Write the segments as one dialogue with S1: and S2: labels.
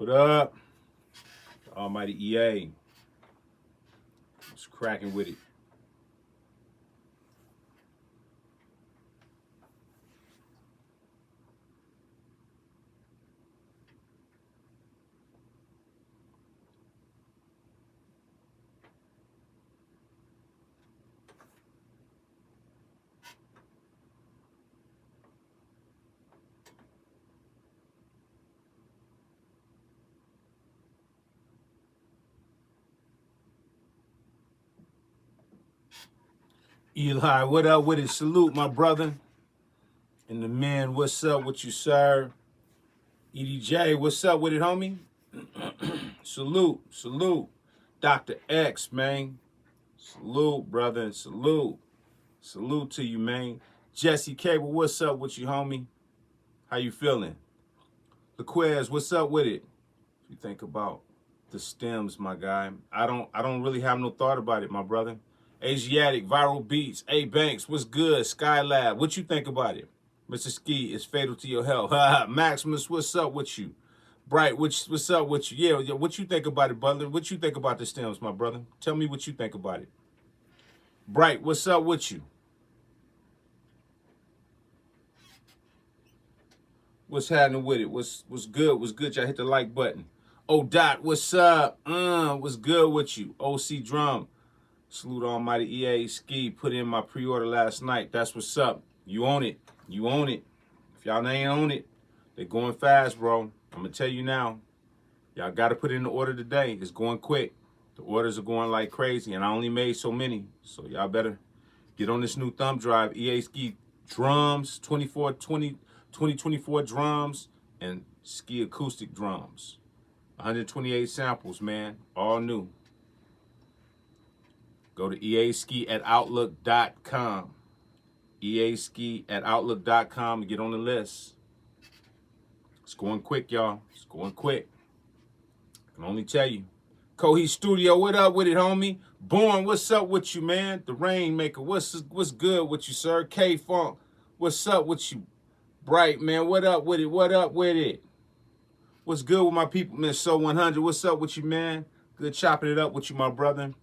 S1: What up? Almighty EA. What's cracking with it? Eli, what up with it? Salute, my brother. And the men, what's up with you, sir? EDJ, what's up with it, homie? Salute, salute. Dr. X, man. Salute, brother, and salute. Salute to you, man. Jesse Cable, what's up with you, homie? How you feeling? LaQuez, what's up with it? If you think about the stems, my guy, I don't really have no thought about it, my brother. Asiatic, Viral Beats, A Banks, what's good? Skylab, what you think about it? Mr. Ski, is fatal to your health. Maximus, what's up with you? Bright, what's up with you? Yeah, what you think about it, Butler? What you think about the stems, my brother? Tell me what you think about it. Bright, what's up with you? What's happening with it? What's good? What's good? Y'all hit the like button. Oh, Dot, what's up? What's good with you? OC Drum. Salute Almighty EASKI. Put in my pre-order last night. That's what's up. You own it. You own it. If y'all ain't own it, they're going fast, bro. I'm going to tell you now. Y'all got to put in the order today. It's going quick. The orders are going like crazy, and I only made so many. So y'all better get on this new thumb drive. EASKI drums, 2024 drums, and ski acoustic drums. 128 samples, man. All new. Go to EASKI@outlook.com. EASKI@outlook.com and get on the list. It's going quick, y'all. It's going quick. I can only tell you. Coheed Studio, what up with it, homie? Born, what's up with you, man? The Rainmaker, what's good with you, sir? K-Funk, what's up with you? Bright, man, what up with it? What up with it? What's good with my people, man? So 100, what's up with you, man? Good chopping it up with you, my brother.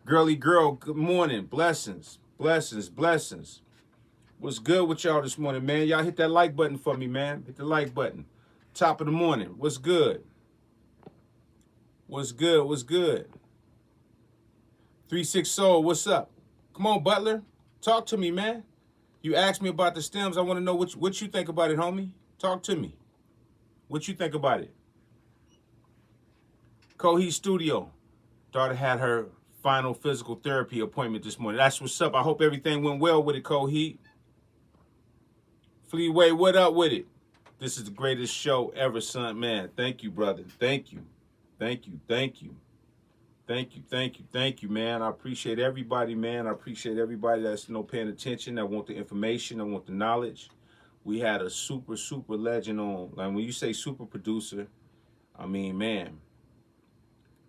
S1: Girly girl, good morning. Blessings, blessings, blessings. What's good with y'all this morning, man? Y'all hit that like button for me, man. Hit the like button. Top of the morning. What's good? What's good? What's good? 36 Soul, what's up? Come on, Butler. Talk to me, man. You asked me about the stems. I want to know what you think about it, homie. Talk to me. What you think about it? Coheed Studio. Daughter had her final physical therapy appointment this morning. That's what's up. I hope everything went well with it, Coheed. Fleeway, what up with it? This is the greatest show ever, son. Man, thank you, brother. Thank you. Thank you. Thank you. Thank you. Thank you. Thank you, man. I appreciate everybody, man. I appreciate everybody that's paying attention, that want the information, that want the knowledge. We had a super, super legend on. Like when you say super producer, I mean, man,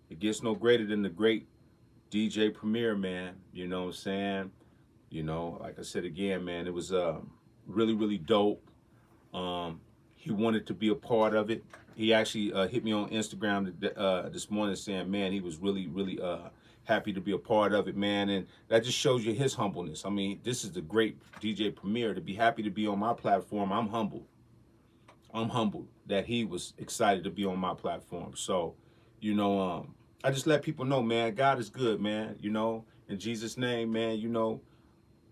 S1: it gets no greater than the great DJ Premier, man. You know what I'm saying? You know, like I said again, man, it was really, really dope. He wanted to be a part of it. He actually hit me on Instagram this morning saying, man, he was really, really happy to be a part of it, man. And that just shows you his humbleness. I mean, this is the great DJ Premier. To be happy to be on my platform, I'm humbled. I'm humbled that he was excited to be on my platform. So, you know, I just let people know, man, God is good, man. You know, in Jesus' name, man, you know,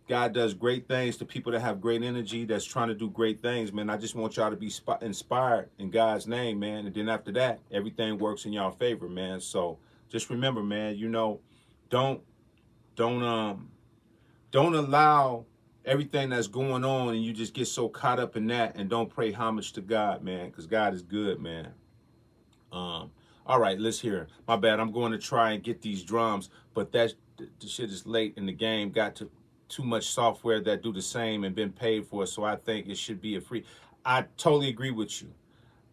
S1: God does great things to people that have great energy, that's trying to do great things, man. I just want y'all to be inspired in God's name, man. And then after that, everything works in y'all favor, man. So just remember, man, you know, don't allow everything that's going on and you just get so caught up in that and don't pay homage to God, man, because God is good, man. All right, let's hear. My bad. I'm going to try and get these drums, but the shit is late in the game. Got too much software that do the same and been paid for, so I think it should be a free. I totally agree with you.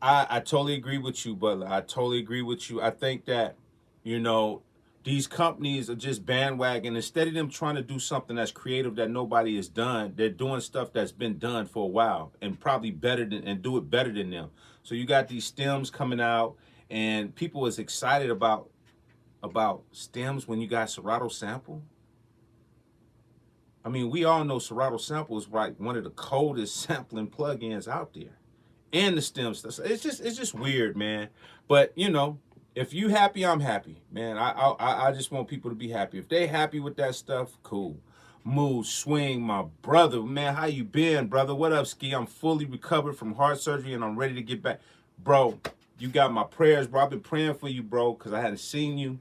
S1: I totally agree with you, Butler. I totally agree with you. I think that, you know, these companies are just bandwagon. Instead of them trying to do something that's creative that nobody has done, they're doing stuff that's been done for a while and probably better than, and do it better than them. So you got these stems coming out And people was excited about stems when you got Serato sample. I mean, we all know Serato sample is like one of the coldest sampling plugins out there. And the stem stuff. It's just weird, man. But you know, if you happy, I'm happy, man. I just want people to be happy. If they happy with that stuff, cool. Move, swing, my brother, man. How you been, brother? What up, Ski? I'm fully recovered from heart surgery and I'm ready to get back, bro. You got my prayers, bro. I've been praying for you, bro, because I hadn't seen you.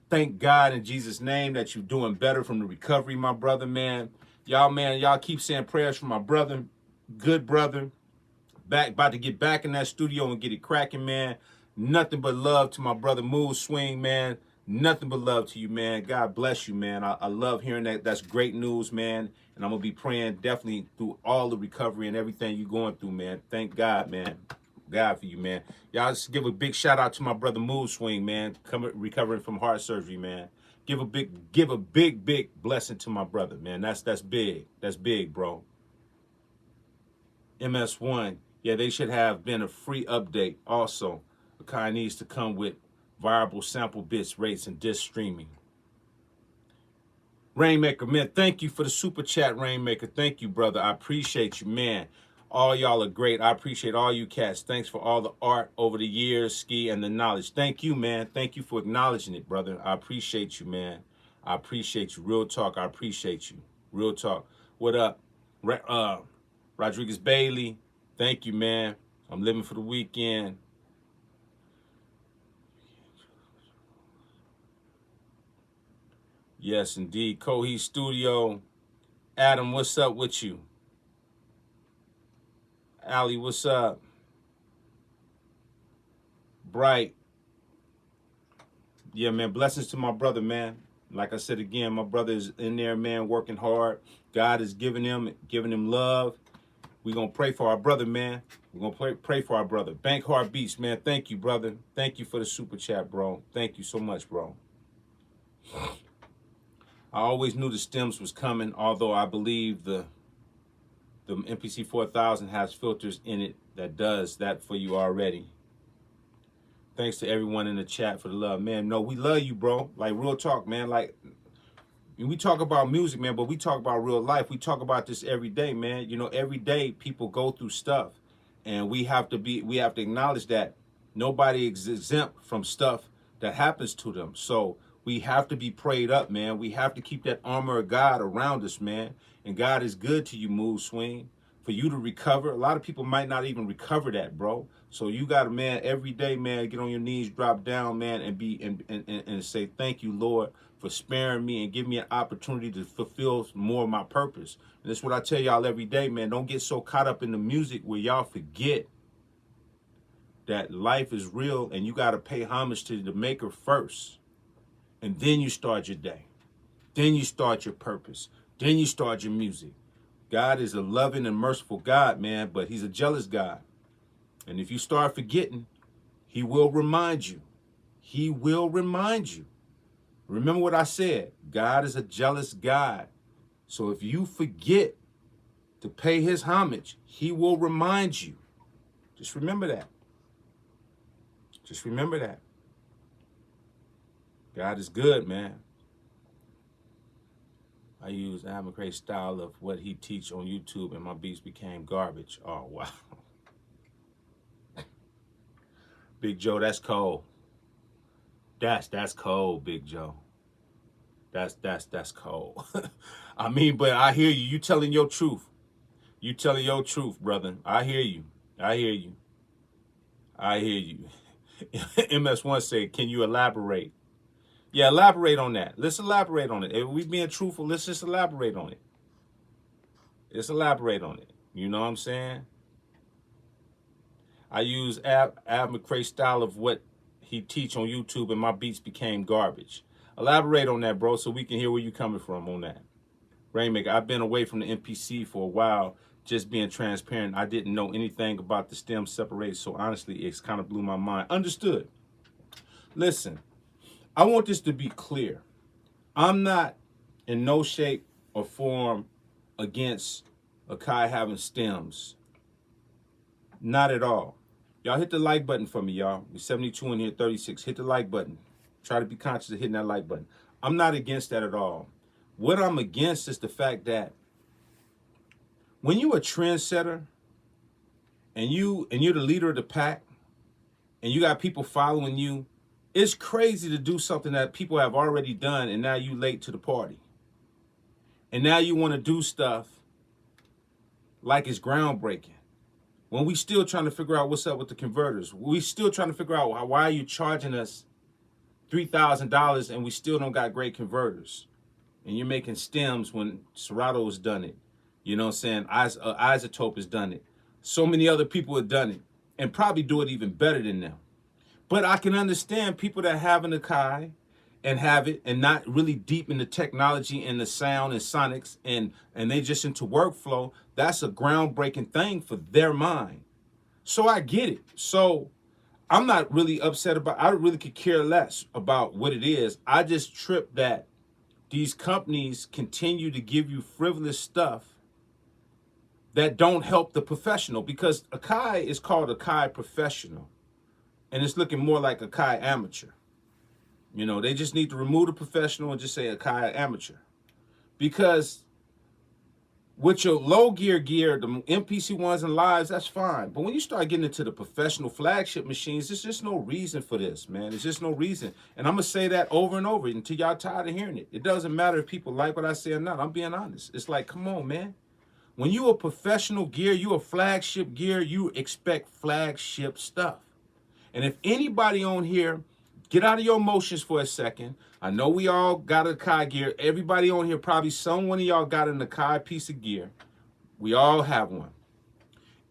S1: Thank God in Jesus' name that you're doing better from the recovery, my brother, man. Y'all keep saying prayers for my brother, good brother. About to get back in that studio and get it cracking, man. Nothing but love to my brother Mood Swing, man. Nothing but love to you, man. God bless you, man. I love hearing that. That's great news, man. And I'm going to be praying definitely through all the recovery and everything you're going through, man. Thank God, man. God for you, man. Y'all just give a big shout out to my brother Mood Swing, man. Recovering from heart surgery, man. Give a big blessing to my brother, man. That's big. That's big, bro. MS1. Yeah, they should have been a free update also. The kind needs to come with viable sample bits, rates, and disc streaming. Rainmaker, man, thank you for the super chat, Rainmaker. Thank you, brother. I appreciate you, man. All y'all are great. I appreciate all you cats. Thanks for all the art over the years, Ski, and the knowledge. Thank you, man. Thank you for acknowledging it, brother. I appreciate you, man. I appreciate you. Real talk, I appreciate you. Real talk. What up? Rodriguez Bailey, thank you, man. I'm living for the weekend. Yes, indeed. Cohe Studio. Adam, what's up with you? Ali, what's up? Bright. Yeah, man, blessings to my brother, man. Like I said again, my brother is in there, man, working hard. God is giving him love. We're going to pray for our brother, man. We're going to pray for our brother. Bank Heart Beats, man. Thank you, brother. Thank you for the super chat, bro. Thank you so much, bro. I always knew the stems was coming, although I believe the MPC 4000 has filters in it that does that for you already. Thanks to everyone in the chat for the love. Man, no, we love you, bro. Like, real talk, man. Like, we talk about music, man, but we talk about real life. We talk about this every day, man. You know, every day people go through stuff. And we have to acknowledge that nobody is exempt from stuff that happens to them. So we have to be prayed up, man. We have to keep that armor of God around us, man. And God is good to you, Mood Swing. For you to recover, a lot of people might not even recover that, bro. So you got to, man, every day, man, get on your knees, drop down, man, and say, thank you, Lord, for sparing me and give me an opportunity to fulfill more of my purpose. And that's what I tell y'all every day, man. Don't get so caught up in the music where y'all forget that life is real and you got to pay homage to the maker first. And then you start your day. Then you start your purpose. Then you start your music. God is a loving and merciful God, man, but he's a jealous God. And if you start forgetting, he will remind you. He will remind you. Remember what I said. God is a jealous God. So if you forget to pay his homage, he will remind you. Just remember that. Just remember that. God is good, man. I use Adam McRae's style of what he teach on YouTube and my beats became garbage. Oh, wow. Big Joe, that's cold. That's cold, Big Joe. That's cold. I mean, but I hear you. You telling your truth. You telling your truth, brother. I hear you. I hear you. I hear you. MS1 said, can you elaborate? Yeah, elaborate on that. Let's elaborate on it. If we being truthful, let's just elaborate on it. Let's elaborate on it. You know what I'm saying? I use Ab McRae's style of what he teach on YouTube and my beats became garbage. Elaborate on that, bro, so we can hear where you coming from on that. Rainmaker, I've been away from the MPC for a while, just being transparent. I didn't know anything about the stem separated, so honestly, it's kind of blew my mind. Understood. Listen, I want this to be clear. I'm not in no shape or form against Akai having stems. Not at all. Y'all hit the like button for me, y'all. We're 72 in here, 36. Hit the like button. Try to be conscious of hitting that like button. I'm not against that at all. What I'm against is the fact that when you're a trendsetter and you're the leader of the pack and you got people following you, it's crazy to do something that people have already done and now you late to the party. And now you want to do stuff like it's groundbreaking. When we still trying to figure out what's up with the converters. We still trying to figure out why are you charging us $3,000 and we still don't got great converters. And you're making stems when Serato has done it. You know what I'm saying? Isotope has done it. So many other people have done it and probably do it even better than them. But I can understand people that have an Akai and have it and not really deep in the technology and the sound and sonics and they just into workflow. That's a groundbreaking thing for their mind. So I get it. So I'm not really upset about, I really could care less about what it is. I just trip that these companies continue to give you frivolous stuff that don't help the professional, because Akai is called Akai Professional and it's looking more like Akai Amateur. You know, they just need to remove the professional and just say Akai Amateur. Because with your low gear, the MPC ones and lives, that's fine. But when you start getting into the professional flagship machines, there's just no reason for this, man. There's just no reason. And I'm going to say that over and over until y'all tired of hearing it. It doesn't matter if people like what I say or not. I'm being honest. It's like, come on, man. When you a professional gear, you a flagship gear, you expect flagship stuff. And if anybody on here, get out of your emotions for a second. I know we all got a Akai gear. Everybody on here, probably someone of y'all got an Akai piece of gear. We all have one.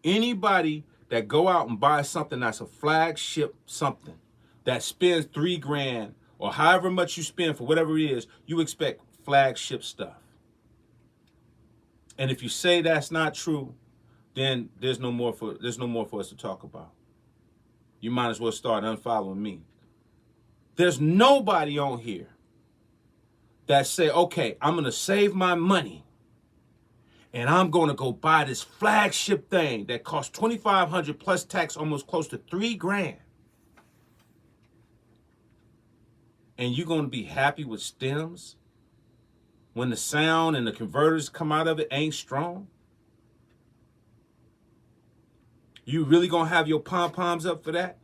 S1: Anybody that go out and buy something that's a flagship something that spends $3,000 or however much you spend for whatever it is, you expect flagship stuff. And if you say that's not true, then there's no more for us to talk about. You might as well start unfollowing me. There's nobody on here that say, okay, I'm going to save my money and I'm going to go buy this flagship thing that costs $2,500 plus tax, almost close to $3,000. And you're going to be happy with stems when the sound and the converters come out of it ain't strong? You really going to have your pom-poms up for that?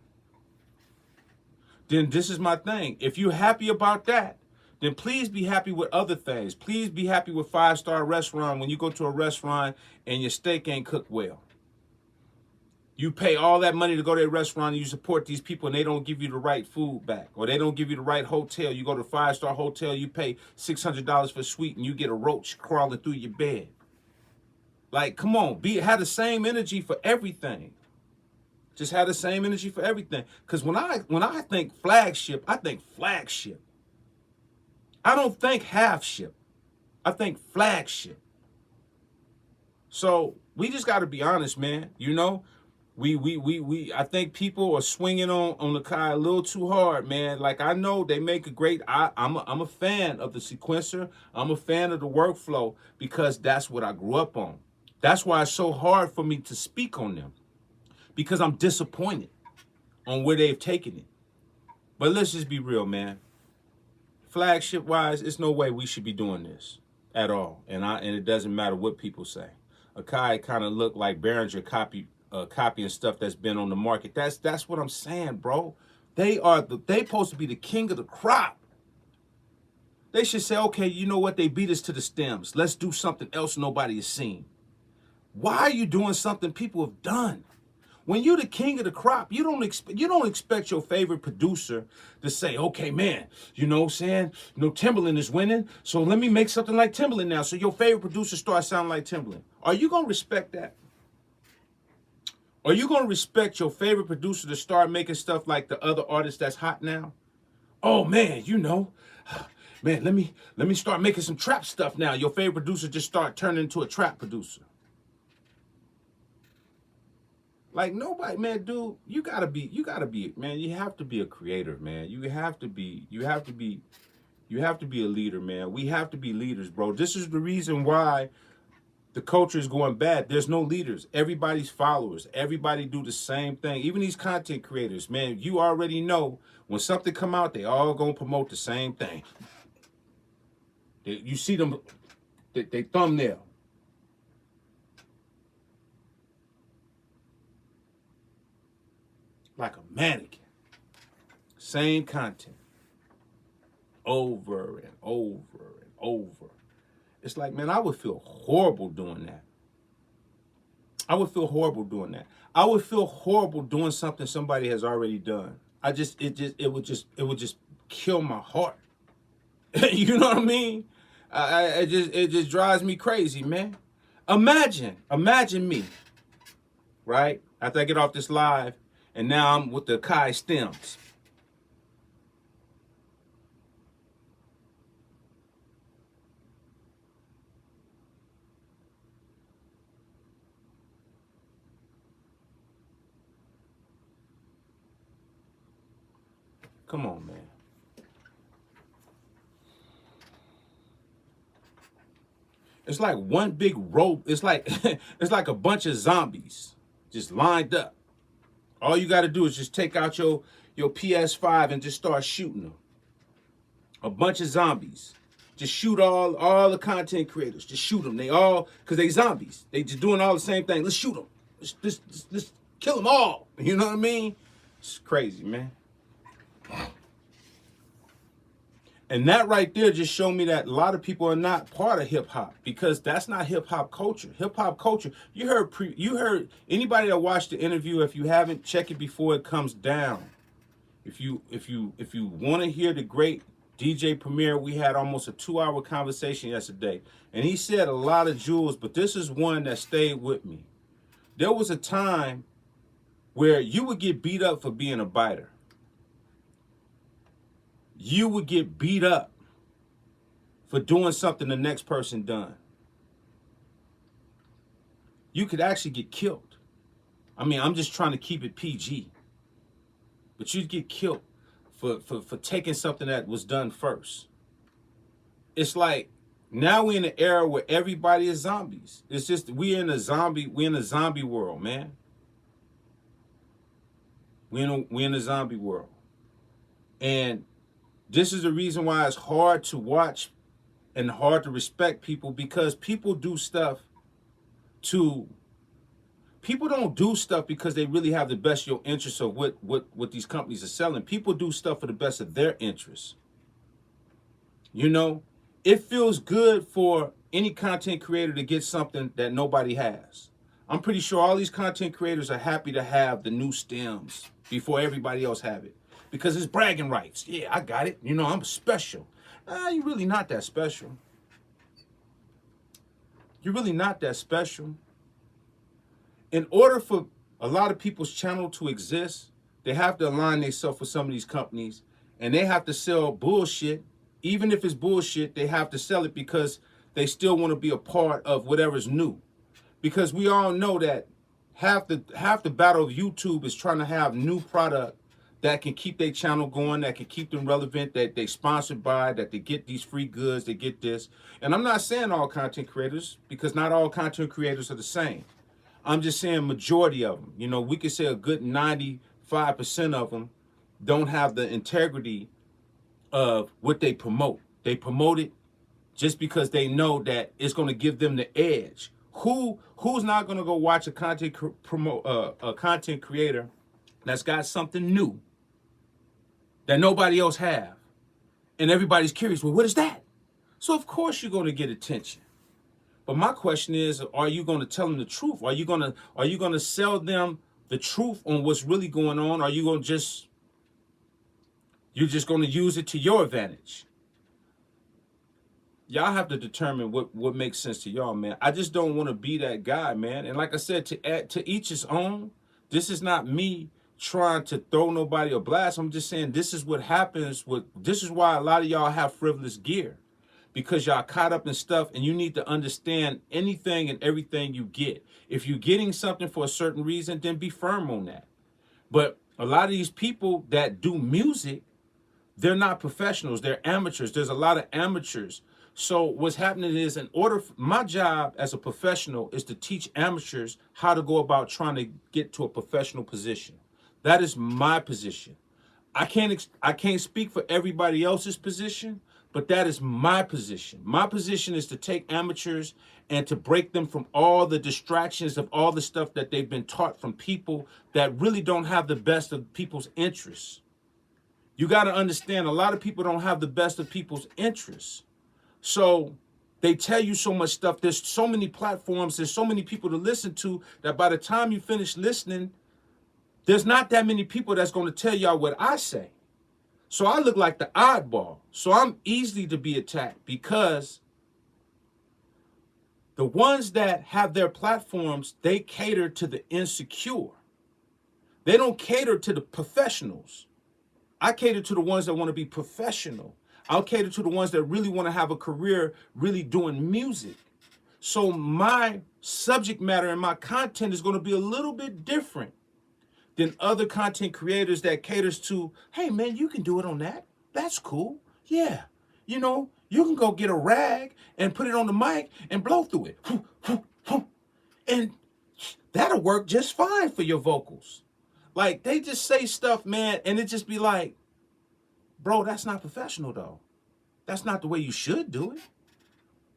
S1: Then this is my thing. If you're happy about that, then please be happy with other things. Please be happy with 5-star restaurant when you go to a restaurant and your steak ain't cooked well. You pay all that money to go to a restaurant and you support these people and they don't give you the right food back, or they don't give you the right hotel. You go to a 5-star hotel, you pay $600 for a suite and you get a roach crawling through your bed. Like, come on, have the same energy for everything. Just have the same energy for everything. Because when I think flagship, I think flagship. I don't think half ship. I think flagship. So we just got to be honest, man. You know, I think people are swinging on the Akai a little too hard, man. Like, I know they make a great, I'm a fan of the sequencer. I'm a fan of the workflow because that's what I grew up on. That's why it's so hard for me to speak on them, because I'm disappointed on where they've taken it. But let's just be real, man. Flagship wise, it's no way we should be doing this at all. And it doesn't matter what people say. Akai kind of look like Behringer copying stuff that's been on the market. That's what I'm saying, bro. They supposed to be the king of the crop. They should say, okay, you know what? They beat us to the stems. Let's do something else nobody has seen. Why are you doing something people have done? When you're the king of the crop, you don't expect your favorite producer to say, okay, man, you know what I'm saying? You know, Timberland is winning, so let me make something like Timberland now. So your favorite producer starts sounding like Timberland. Are you going to respect that? Are you going to respect your favorite producer to start making stuff like the other artists that's hot now? Oh, man, you know, man, let me start making some trap stuff now. Your favorite producer just start turning into a trap producer. Like, nobody, man, dude, you gotta be, man, you have to be a creator, man. You have to be a leader, man. We have to be leaders, bro. This is the reason why The culture is going bad. There's no leaders. Everybody's followers. Everybody do the same thing. Even these content creators, man, you already know when something come out, they all gonna promote the same thing. You see them, they thumbnail. Like a mannequin. Same content. Over and over and over. It's like, man, I would feel horrible doing that. I would feel horrible doing that. I would feel horrible doing something somebody has already done. It would just kill my heart. You know what I mean? It just drives me crazy, man. Imagine me, right? After I get off this live, and now I'm with the Kai stems. Come on, man. It's like one big rope. It's like it's like a bunch of zombies just lined up. All you got to do is just take out your PS5 and just start shooting them. A bunch of zombies. Just shoot all the content creators. Just shoot them. They all, because they zombies. They just doing all the same thing. Let's shoot them. Let's kill them all. You know what I mean? It's crazy, man. And that right there just showed me that a lot of people are not part of hip hop, because that's not hip hop culture. Hip hop culture. You heard anybody that watched the interview. If you haven't, check it before it comes down. If you want to hear the great DJ Premier, we had almost a 2-hour conversation yesterday, and he said a lot of jewels, but this is one that stayed with me. There was a time where you would get beat up for being a biter. You would get beat up for doing something the next person done. You could actually get killed. I mean, I'm just trying to keep it PG. But you'd get killed for taking something that was done first. It's like now we're in an era where everybody is zombies. It's just we're in a zombie world, man. We're in a zombie world. And this is the reason why it's hard to watch and hard to respect people, because people do stuff people don't do stuff because they really have the best your interests of what these companies are selling. People do stuff for the best of their interests. You know, it feels good for any content creator to get something that nobody has. I'm pretty sure all these content creators are happy to have the new stems before everybody else have it, because it's bragging rights. Yeah, I got it. You know, I'm special. You're really not that special. You're really not that special. In order for a lot of people's channel to exist, they have to align themselves with some of these companies, and they have to sell bullshit. Even if it's bullshit, they have to sell it because they still want to be a part of whatever's new. Because we all know that half the battle of YouTube is trying to have new product that can keep their channel going, that can keep them relevant, that they sponsored by, that they get these free goods, they get this. And I'm not saying all content creators, because not all content creators are the same. I'm just saying majority of them. You know, we could say a good 95% of them don't have the integrity of what they promote. They promote it just because they know that it's going to give them the edge. Who's not going to go watch a content creator that's got something new that nobody else have, and everybody's curious, well, what is that? So of course you're going to get attention. But my question is, are you going to tell them the truth? Are you going to sell them the truth on what's really going on? Are you going to you're just going to use it to your advantage? Y'all have to determine what makes sense to y'all, man. I just don't want to be that guy, man. And like I said, to each his own. This is not me trying to throw nobody a blast. I'm just saying this is what happens this is why a lot of y'all have frivolous gear, because y'all caught up in stuff, and you need to understand anything and everything you get. If you're getting something for a certain reason, then be firm on that. But a lot of these people that do music, they're not professionals. They're amateurs. There's a lot of amateurs. So what's happening is, my job as a professional is to teach amateurs how to go about trying to get to a professional position. That is my position. I can't speak for everybody else's position, but that is my position. My position is to take amateurs and to break them from all the distractions of all the stuff that they've been taught from people that really don't have the best of people's interests. You got to understand, a lot of people don't have the best of people's interests. So they tell you so much stuff. There's so many platforms. There's so many people to listen to that by the time you finish listening, there's not that many people that's going to tell y'all what I say. So I look like the oddball. So I'm easy to be attacked because the ones that have their platforms, they cater to the insecure. They don't cater to the professionals. I cater to the ones that want to be professional. I'll cater to the ones that really want to have a career really doing music. So my subject matter and my content is going to be a little bit different than other content creators that caters to, hey man, you can do it on that. That's cool. Yeah. You know, you can go get a rag and put it on the mic and blow through it. And that'll work just fine for your vocals. Like, they just say stuff, man, and it just be like, bro, that's not professional, though. That's not the way you should do it.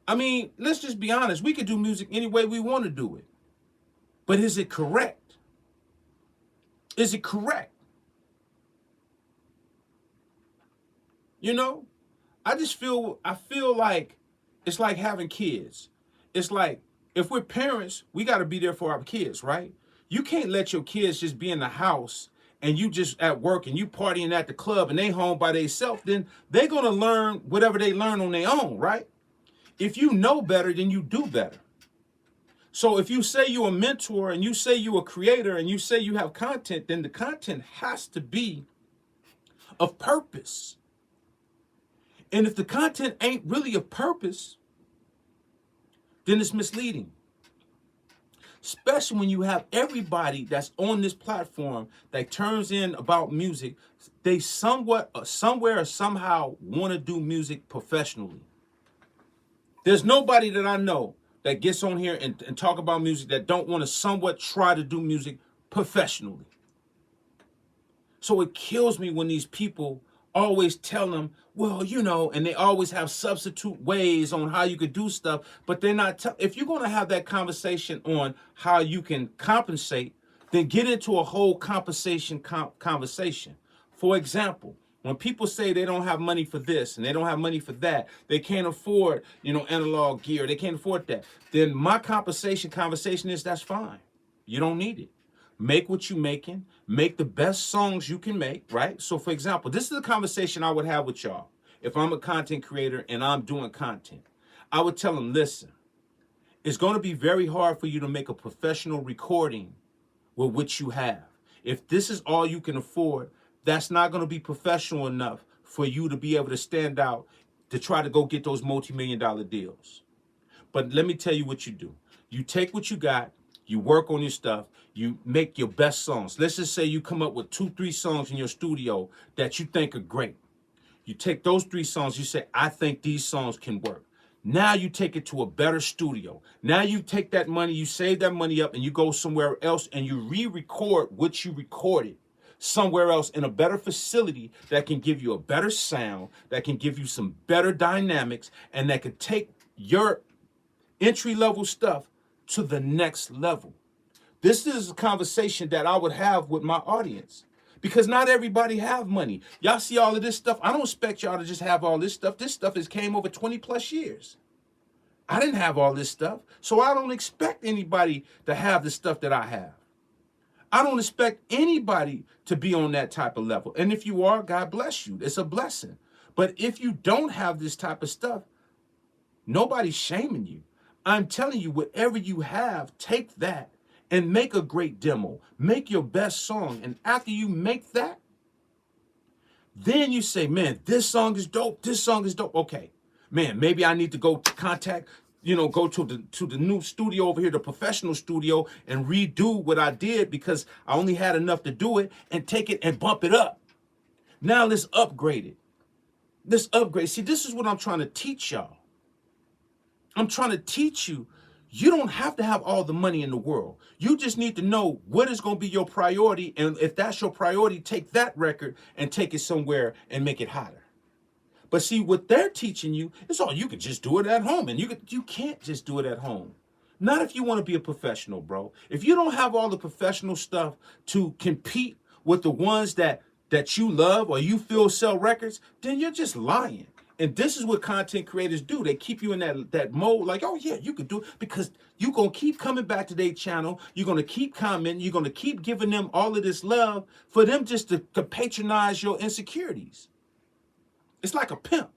S1: I mean, let's just be honest. We could do music any way we want to do it. But is it correct? Is it correct? You know, I feel like it's like having kids. It's like, if we're parents, we got to be there for our kids, right? You can't let your kids just be in the house and you just at work and you partying at the club and they home by themselves. Then they're going to learn whatever they learn on their own, right? If you know better, then you do better. So if you say you're a mentor and you say you're a creator and you say you have content, then the content has to be of purpose. And if the content ain't really of purpose, then it's misleading. Especially when you have everybody that's on this platform that turns in about music, they somewhere or somehow want to do music professionally. There's nobody that I know that gets on here and talk about music that don't want to somewhat try to do music professionally. So it kills me when these people always tell them, well, you know, and they always have substitute ways on how you could do stuff, but they're not. If you're going to have that conversation on how you can compensate, then get into a whole compensation conversation. For example, when people say they don't have money for this and they don't have money for that, they can't afford, analog gear, they can't afford that, then my conversation is, that's fine. You don't need it. Make what you're making. Make the best songs you can make, right? So, for example, this is the conversation I would have with y'all. If I'm a content creator and I'm doing content, I would tell them, listen, it's going to be very hard for you to make a professional recording with what you have. If this is all you can afford, that's not going to be professional enough for you to be able to stand out to try to go get those multi-million-dollar deals. But let me tell you what you do. You take what you got, you work on your stuff, you make your best songs. Let's just say you come up with 2-3 songs in your studio that you think are great. You take those 3 songs, you say, I think these songs can work. Now you take it to a better studio. Now you take that money, you save that money up, and you go somewhere else and you re-record what you recorded somewhere else in a better facility that can give you a better sound, that can give you some better dynamics, and that could take your entry-level stuff to the next level. This is a conversation that I would have with my audience because not everybody have money. Y'all see all of this stuff. I don't expect y'all to just have all this stuff. This stuff has came over 20 plus years. I didn't have all this stuff, so I don't expect anybody to have the stuff that I have. I don't expect anybody to be on that type of level. And if you are, God bless you. It's a blessing. But if you don't have this type of stuff, nobody's shaming you. I'm telling you, whatever you have, take that and make a great demo. Make your best song. And after you make that, then you say, man, this song is dope. This song is dope. Okay, man, maybe I need to go contact, go to the new studio over here, the professional studio, and redo what I did because I only had enough to do it, and take it and bump it up. Now let's upgrade it. Let's upgrade. See, this is what I'm trying to teach y'all. I'm trying to teach you, you don't have to have all the money in the world. You just need to know what is going to be your priority. And if that's your priority, take that record and take it somewhere and make it hotter. But see, what they're teaching you is, oh, you can just do it at home. And you can't just do it at home. Not if you want to be a professional, bro. If you don't have all the professional stuff to compete with the ones that you love or you feel sell records, then you're just lying. And this is what content creators do. They keep you in that mode like, oh, yeah, you could do it, because you're going to keep coming back to their channel. You're going to keep commenting. You're going to keep giving them all of this love for them just to patronize your insecurities. It's like a pimp.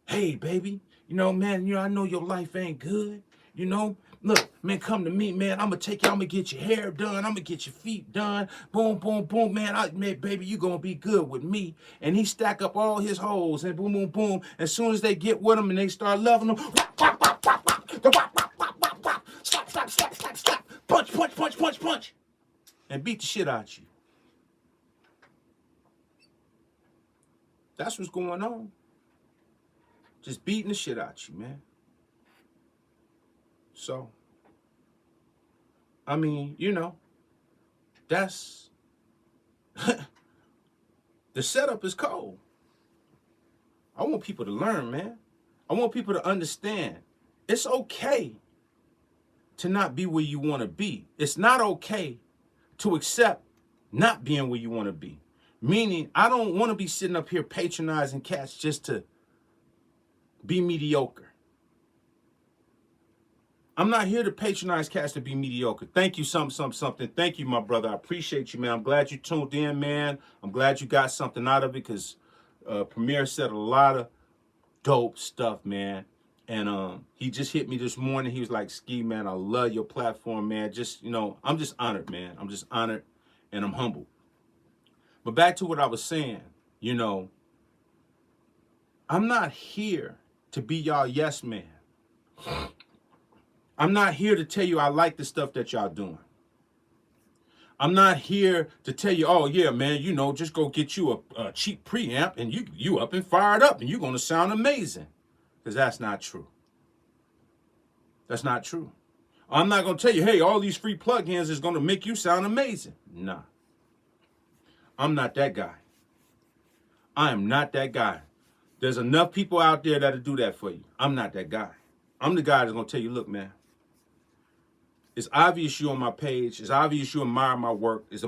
S1: Hey, baby, man, I know your life ain't good. Look, man, come to me, man. I'm going to take you. I'm going to get your hair done. I'm going to get your feet done. Boom, boom, boom, man. Baby, you going to be good with me. And he stack up all his hoes and boom, boom, boom. As soon as they get with him and they start loving him, slap, slap, slap, slap, slap. Punch, punch, punch, punch, punch. And beat the shit out of you. That's what's going on. Just beating the shit out of you, man. So, I mean, that's the setup is cold. I want people to learn, man. I want people to understand it's okay to not be where you want to be. It's not okay to accept not being where you want to be. Meaning, I don't want to be sitting up here patronizing cats just to be mediocre. I'm not here to patronize cats to be mediocre. Thank you, something. Thank you, my brother. I appreciate you, man. I'm glad you tuned in, man. I'm glad you got something out of it, because Premier said a lot of dope stuff, man. And he just hit me this morning. He was like, Ski, man, I love your platform, man. Just, I'm just honored, man. I'm just honored and I'm humbled. But back to what I was saying, I'm not here to be y'all yes man. I'm not here to tell you I like the stuff that y'all doing. I'm not here to tell you, oh, yeah, man, just go get you a cheap preamp and you up and fired up and you're going to sound amazing. Because that's not true. That's not true. I'm not going to tell you, hey, all these free plugins is going to make you sound amazing. Nah. I'm not that guy. I am not that guy. There's enough people out there that'll do that for you. I'm not that guy. I'm the guy that's going to tell you, look, man, it's obvious you're on my page. It's obvious you admire my work. It's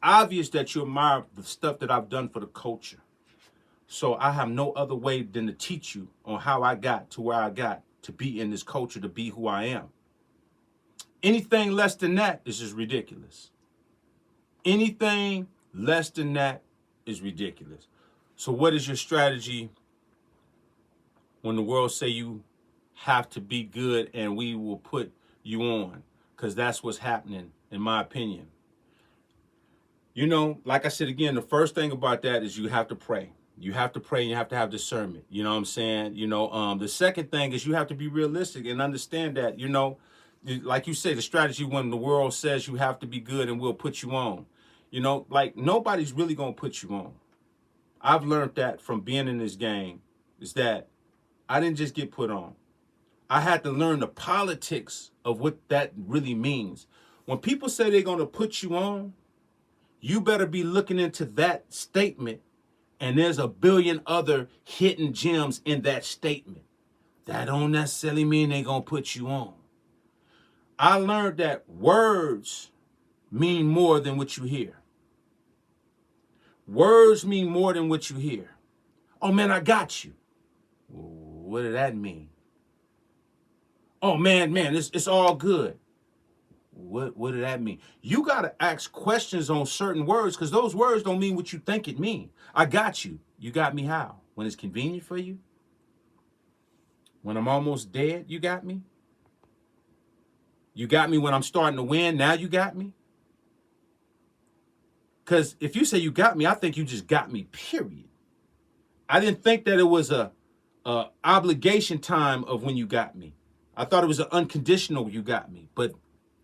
S1: obvious that you admire the stuff that I've done for the culture. So I have no other way than to teach you on how I got to where I got to be in this culture, to be who I am. Anything less than that is just ridiculous. Anything less than that is ridiculous. So what is your strategy when the world say you have to be good and we will put you on? Because that's what's happening, in my opinion. Like I said again, the first thing about that is you have to pray. You have to pray and you have to have discernment. You know what I'm saying? The second thing is you have to be realistic and understand that, like you say, the strategy when the world says you have to be good and we'll put you on. Like nobody's really going to put you on. I've learned that from being in this game, is that I didn't just get put on. I had to learn the politics of what that really means. When people say they're going to put you on, you better be looking into that statement, and there's a billion other hidden gems in that statement. That don't necessarily mean they're going to put you on. I learned that words mean more than what you hear. Words mean more than what you hear. Oh, man, I got you. What did that mean? Oh, man, it's all good. What did that mean? You got to ask questions on certain words, because those words don't mean what you think it means. I got you. You got me how? When it's convenient for you? When I'm almost dead, you got me? You got me when I'm starting to win, now you got me? Because if you say you got me, I think you just got me, period. I didn't think that it was a obligation time of when you got me. I thought it was an unconditional you got me. But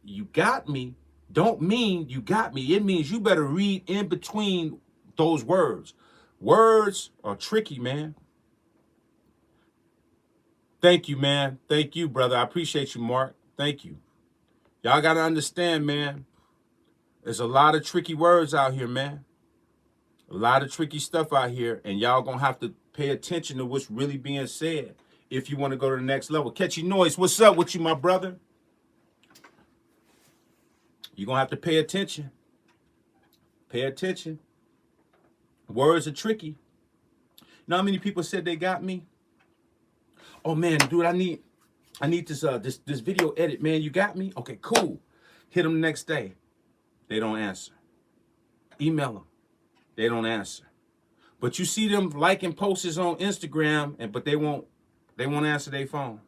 S1: you got me don't mean you got me. It means you better read in between those words. Words are tricky, man. Thank you, man. Thank you, brother. I appreciate you, Mark. Thank you. Y'all got to understand, man, there's a lot of tricky words out here, man. A lot of tricky stuff out here, and y'all going to have to pay attention to what's really being said if you want to go to the next level. Catchy Noise, what's up with you, my brother? You're going to have to pay attention. Pay attention. Words are tricky. You know how many people said they got me? Oh man, dude, I need this this video edit, man. You got me? Okay, cool. Hit them the next day. They don't answer. Email them. They don't answer. But you see them liking posts on Instagram, but they won't answer their phone.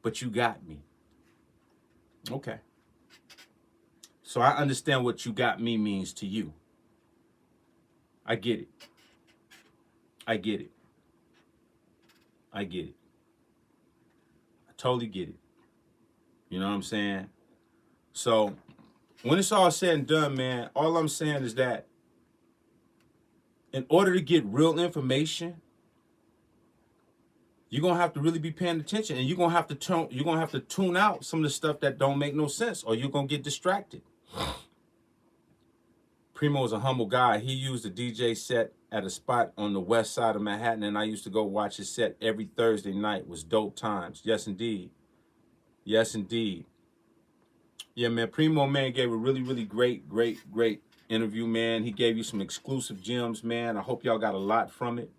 S1: But you got me. Okay. So I understand what you got me means to you. I get it. I get it. I get it. I totally get it. You know what I'm saying? So when it's all said and done, man, all I'm saying is that in order to get real information, you're gonna have to really be paying attention, and you're gonna have to tune out some of the stuff that don't make no sense, or you're gonna get distracted. Primo is a humble guy. He used a DJ set at a spot on the west side of Manhattan, and I used to go watch his set every Thursday night. It was dope times. Yes, indeed. Yes, indeed. Yeah, man, Primo, man, gave a really, really great interview, man. He gave you some exclusive gems, man. I hope y'all got a lot from it.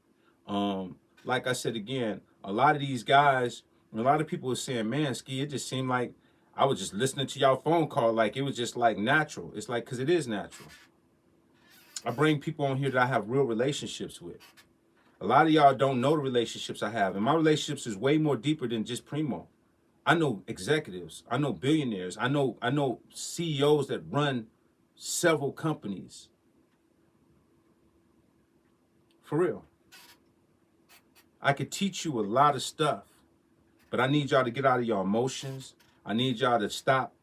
S1: Like I said again, a lot of these guys, a lot of people were saying, man, Ski, it just seemed like I was just listening to y'all phone call like it was just like natural. It's like, because it is natural. I bring people on here that I have real relationships with. A lot of y'all don't know the relationships I have. And my relationships is way more deeper than just Primo. I know executives. I know billionaires. I know CEOs that run several companies. For real. I could teach you a lot of stuff, but I need y'all to get out of your emotions. I need y'all to stop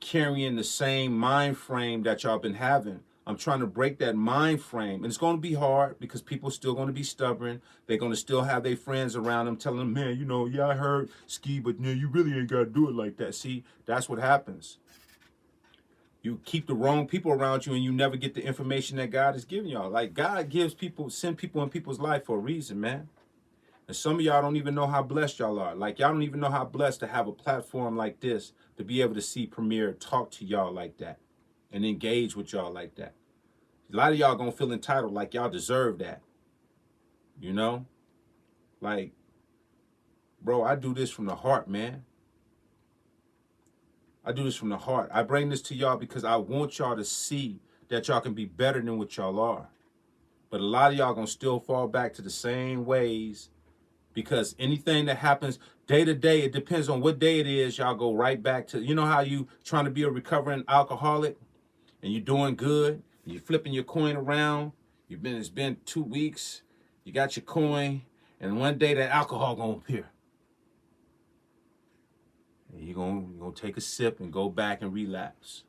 S1: carrying the same mind frame that y'all been having. I'm trying to break that mind frame. And it's going to be hard because people are still going to be stubborn. They're going to still have their friends around them telling them, man, you know, yeah, I heard Ski, but you really ain't got to do it like that. See, that's what happens. You keep the wrong people around you and you never get the information that God is giving y'all. Like God gives people, send people in people's life for a reason, man. And some of y'all don't even know how blessed y'all are. Like y'all don't even know how blessed to have a platform like this to be able to see Premier talk to y'all like that and engage with y'all like that. A lot of y'all gonna feel entitled like y'all deserve that. You know? Like, bro, I do this from the heart, man. I do this from the heart. I bring this to y'all because I want y'all to see that y'all can be better than what y'all are. But a lot of y'all gonna still fall back to the same ways because anything that happens day to day, it depends on what day it is, y'all go right back to, you know how you trying to be a recovering alcoholic and you're doing good? You're flipping your coin around. It's been 2 weeks. You got your coin, and one day that alcohol gonna appear. And you're gonna take a sip and go back and relapse.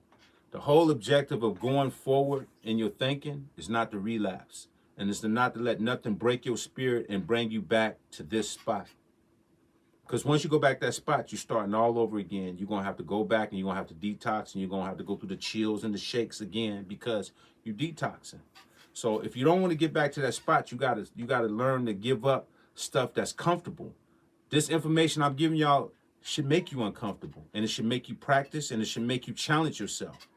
S1: The whole objective of going forward in your thinking is not to relapse, and it's not to let nothing break your spirit and bring you back to this spot. Because once you go back to that spot, you're starting all over again. You're going to have to go back and you're going to have to detox and you're going to have to go through the chills and the shakes again because you're detoxing. So if you don't want to get back to that spot, you got to learn to give up stuff that's comfortable. This information I'm giving y'all should make you uncomfortable, and it should make you practice, and it should make you challenge yourself.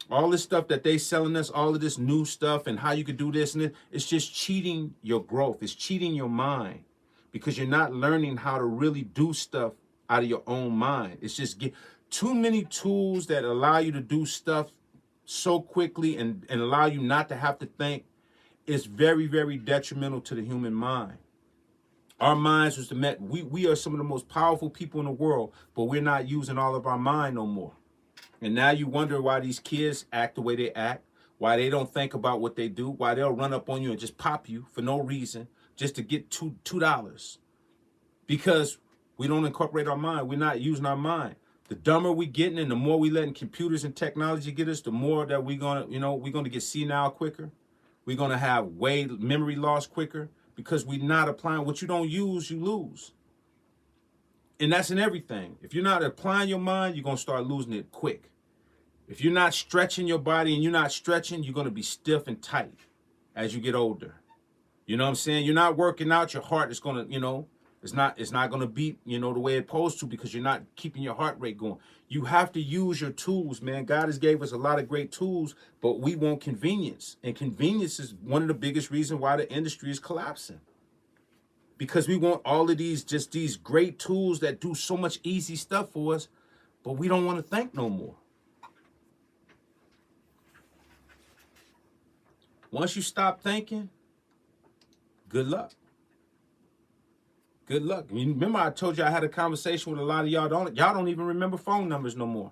S1: All this stuff that they selling us, all of this new stuff and how you could do this and it's just cheating your growth. It's cheating your mind. Because you're not learning how to really do stuff out of your own mind. It's just too many tools that allow you to do stuff so quickly and allow you not to have to think. It's very, very detrimental to the human mind. Our minds was we are some of the most powerful people in the world, but we're not using all of our mind no more. And now you wonder why these kids act the way they act, why they don't think about what they do, why they'll run up on you and just pop you for no reason. Just to get $2 because we don't incorporate our mind. We're not using our mind. The dumber we getting and the more we letting computers and technology get us, the more that we're gonna get senile quicker. We're gonna have memory loss quicker because we're not applying what you don't use, you lose. And that's in everything. If you're not applying your mind, you're going to start losing it quick. If you're not stretching your body and you're not stretching, you're going to be stiff and tight as you get older. You know what I'm saying? You're not working out, your heart is going to, it's not going to beat, the way it's supposed to, because you're not keeping your heart rate going. You have to use your tools, man. God has gave us a lot of great tools, but we want convenience. And convenience is one of the biggest reasons why the industry is collapsing. Because we want all of these great tools that do so much easy stuff for us, but we don't want to think no more. Once you stop thinking, good luck. Good luck. Remember I told you I had a conversation with a lot of y'all. Y'all don't even remember phone numbers no more.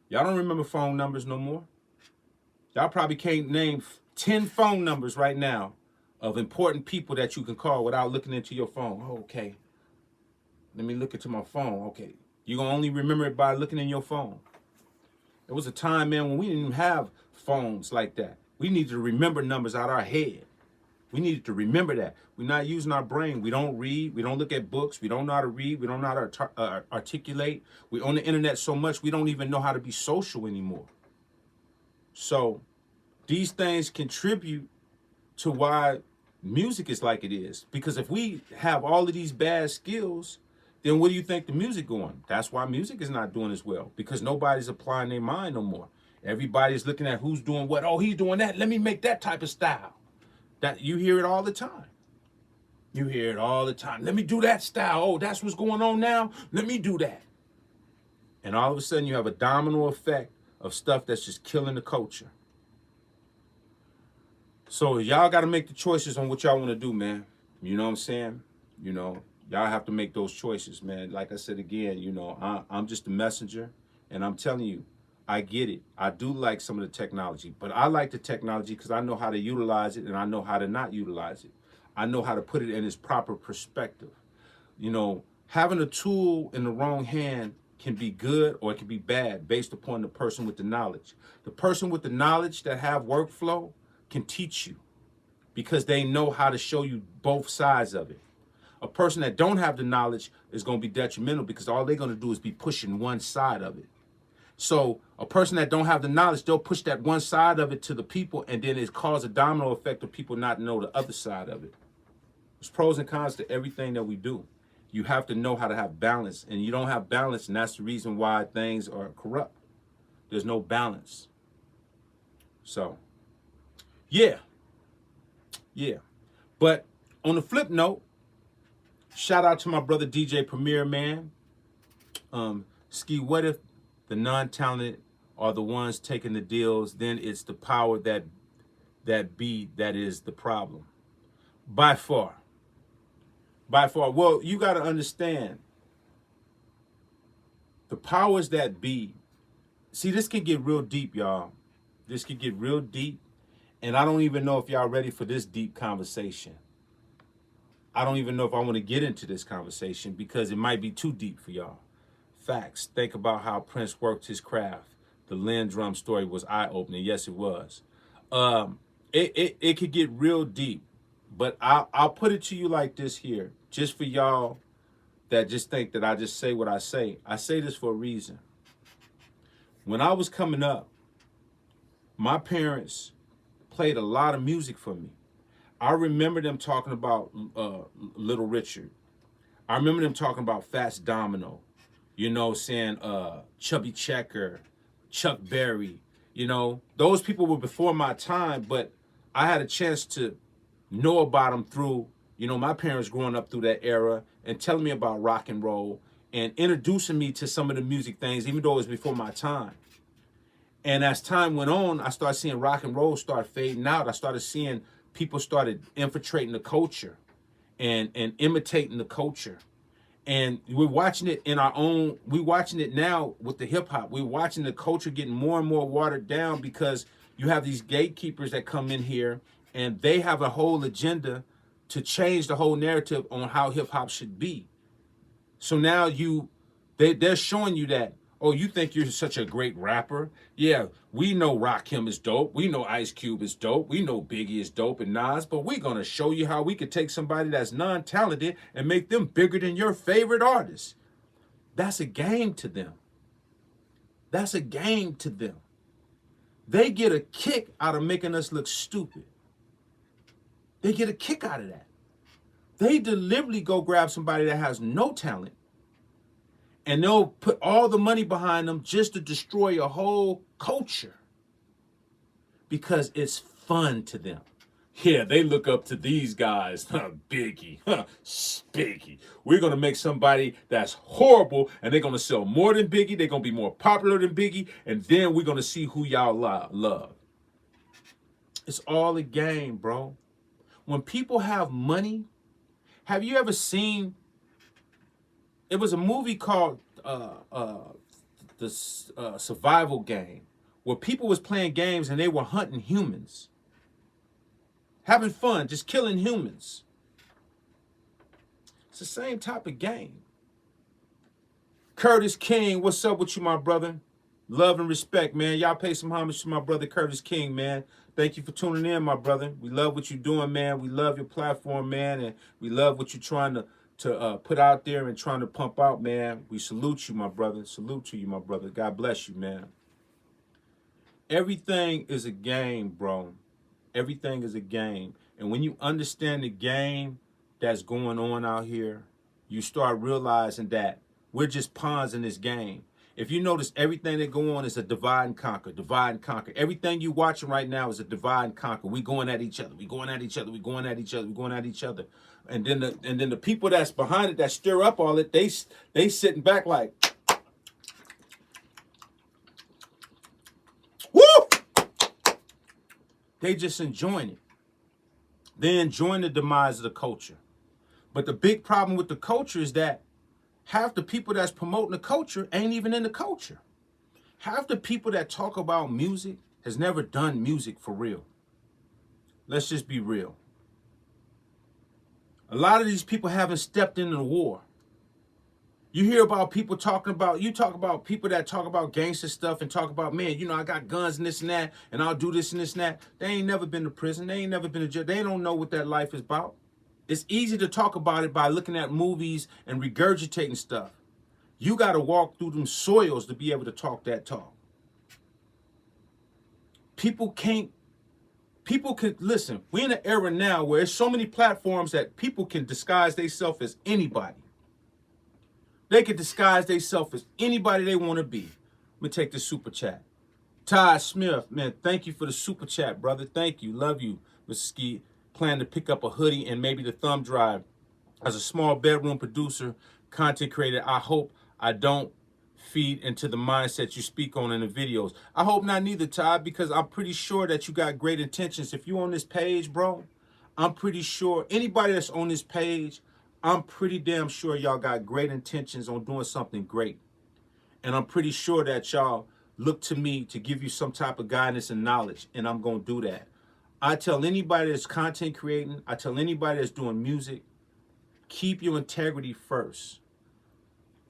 S1: Y'all don't remember phone numbers no more. Y'all probably can't name 10 phone numbers right now of important people that you can call without looking into your phone. Oh, okay. Let me look into my phone. Okay. You're going to only remember it by looking in your phone. There was a time, man, when we didn't even have phones like that. We needed to remember numbers out our head. We needed to remember that. We're not using our brain. We don't read. We don't look at books. We don't know how to read. We don't know how to articulate. We're on the internet so much, we don't even know how to be social anymore. So these things contribute to why music is like it is. Because if we have all of these bad skills, then where do you think the music going? That's why music is not doing as well. Because nobody's applying their mind no more. Everybody's looking at who's doing what. Oh, he's doing that. Let me make that type of style. That you hear it all the time. You hear it all the time. Let me do that style. Oh, that's what's going on now. Let me do that. And all of a sudden you have a domino effect of stuff that's just killing the culture. So y'all got to make the choices on what y'all want to do, man. You know what I'm saying? Y'all have to make those choices, man. Like I said again, I'm just a messenger, and I'm telling you, I get it. I do like some of the technology, but I like the technology because I know how to utilize it and I know how to not utilize it. I know how to put it in its proper perspective. Having a tool in the wrong hand can be good or it can be bad based upon the person with the knowledge. The person with the knowledge that have workflow can teach you because they know how to show you both sides of it. A person that don't have the knowledge is going to be detrimental because all they're going to do is be pushing one side of it. So a person that don't have the knowledge, they'll push that one side of it to the people, and then it causes a domino effect of people not know the other side of it. There's pros and cons to everything that we do. You have to know how to have balance, and you don't have balance, and that's the reason why things are corrupt. There's no balance. So, yeah. But on the flip note, shout out to my brother DJ Premier, man. Ski, what if the non-talented are the ones taking the deals? Then it's the power that is the problem. By far. Well, you got to understand, the powers that be. See, this can get real deep, y'all. This can get real deep, and I don't even know if y'all ready for this deep conversation. I don't even know if I want to get into this conversation because it might be too deep for y'all. Facts. Think about how Prince worked his craft. The Lynn Drum story was eye-opening. Yes, it was. It could get real deep, but I'll put it to you like this here, just for y'all that just think that I just say what I say. I say this for a reason. When I was coming up, my parents played a lot of music for me. I remember them talking about Little Richard. I remember them talking about Fats Domino. Saying Chubby Checker, Chuck Berry. Those people were before my time, but I had a chance to know about them through, my parents growing up through that era and telling me about rock and roll and introducing me to some of the music things, even though it was before my time. And as time went on, I started seeing rock and roll start fading out. I started seeing people started infiltrating the culture and imitating the culture. And we're watching it we're watching it now with the hip hop. We're watching the culture getting more and more watered down because you have these gatekeepers that come in here and they have a whole agenda to change the whole narrative on how hip hop should be. So now they're showing you that, Oh, you think you're such a great rapper? Yeah, we know Rakim is dope. We know Ice Cube is dope. We know Biggie is dope and Nas, but we're going to show you how we could take somebody that's non-talented and make them bigger than your favorite artist. That's a game to them. That's a game to them. They get a kick out of making us look stupid. They get a kick out of that. They deliberately go grab somebody that has no talent, and they'll put all the money behind them just to destroy a whole culture because it's fun to them. Yeah, they look up to these guys. Biggie, Spiggy. We're going to make somebody that's horrible, and they're going to sell more than Biggie. They're going to be more popular than Biggie, and then we're going to see who y'all love. It's all a game, bro. When people have money, have you ever seen, it was a movie called the Survival Game, where people was playing games and they were hunting humans. Having fun, just killing humans. It's the same type of game. Curtis King, what's up with you, my brother? Love and respect, man. Y'all pay some homage to my brother Curtis King, man. Thank you for tuning in, my brother. We love what you're doing, man. We love your platform, man, and we love what you're trying to put out there and trying to pump out, man. We salute you, my brother. Salute to you, my brother. God bless you, man. Everything is a game, bro. Everything is a game. And when you understand the game that's going on out here, you start realizing that we're just pawns in this game. If you notice, everything that go on is a divide and conquer, divide and conquer. Everything you watching right now is a divide and conquer. We going at each other. We going at each other. We going at each other. We going at each other. And then the people that's behind it that stir up all it, they sitting back like, woo! They just enjoying it. They enjoying the demise of the culture. But the big problem with the culture is that half the people that's promoting the culture ain't even in the culture. Half the people that talk about music has never done music for real. Let's just be real. A lot of these people haven't stepped into the war. You hear about people talking about, you talk about people that talk about gangster stuff and talk about, man, you know, I got guns and this and that, and I'll do this and this and that. They ain't never been to prison. They ain't never been to jail. They don't know what that life is about. It's easy to talk about it by looking at movies and regurgitating stuff. You got to walk through them soils to be able to talk that talk. People can, listen, we're in an era now where there's so many platforms that people can disguise themselves as anybody. They can disguise themselves as anybody they want to be. Let me take this super chat. Ty Smith, man, thank you for the super chat, brother. Thank you. Love you, Mr. Ski. Plan to pick up a hoodie and maybe the thumb drive. As a small bedroom producer, content creator, I hope I don't feed into the mindset you speak on in the videos. I hope not neither, Ty, because I'm pretty sure that you got great intentions. If you on this page, bro, I'm pretty sure anybody that's on this page, I'm pretty damn sure y'all got great intentions on doing something great. And I'm pretty sure that y'all look to me to give you some type of guidance and knowledge, and I'm going to do that. I tell anybody that's content creating, I tell anybody that's doing music, keep your integrity first.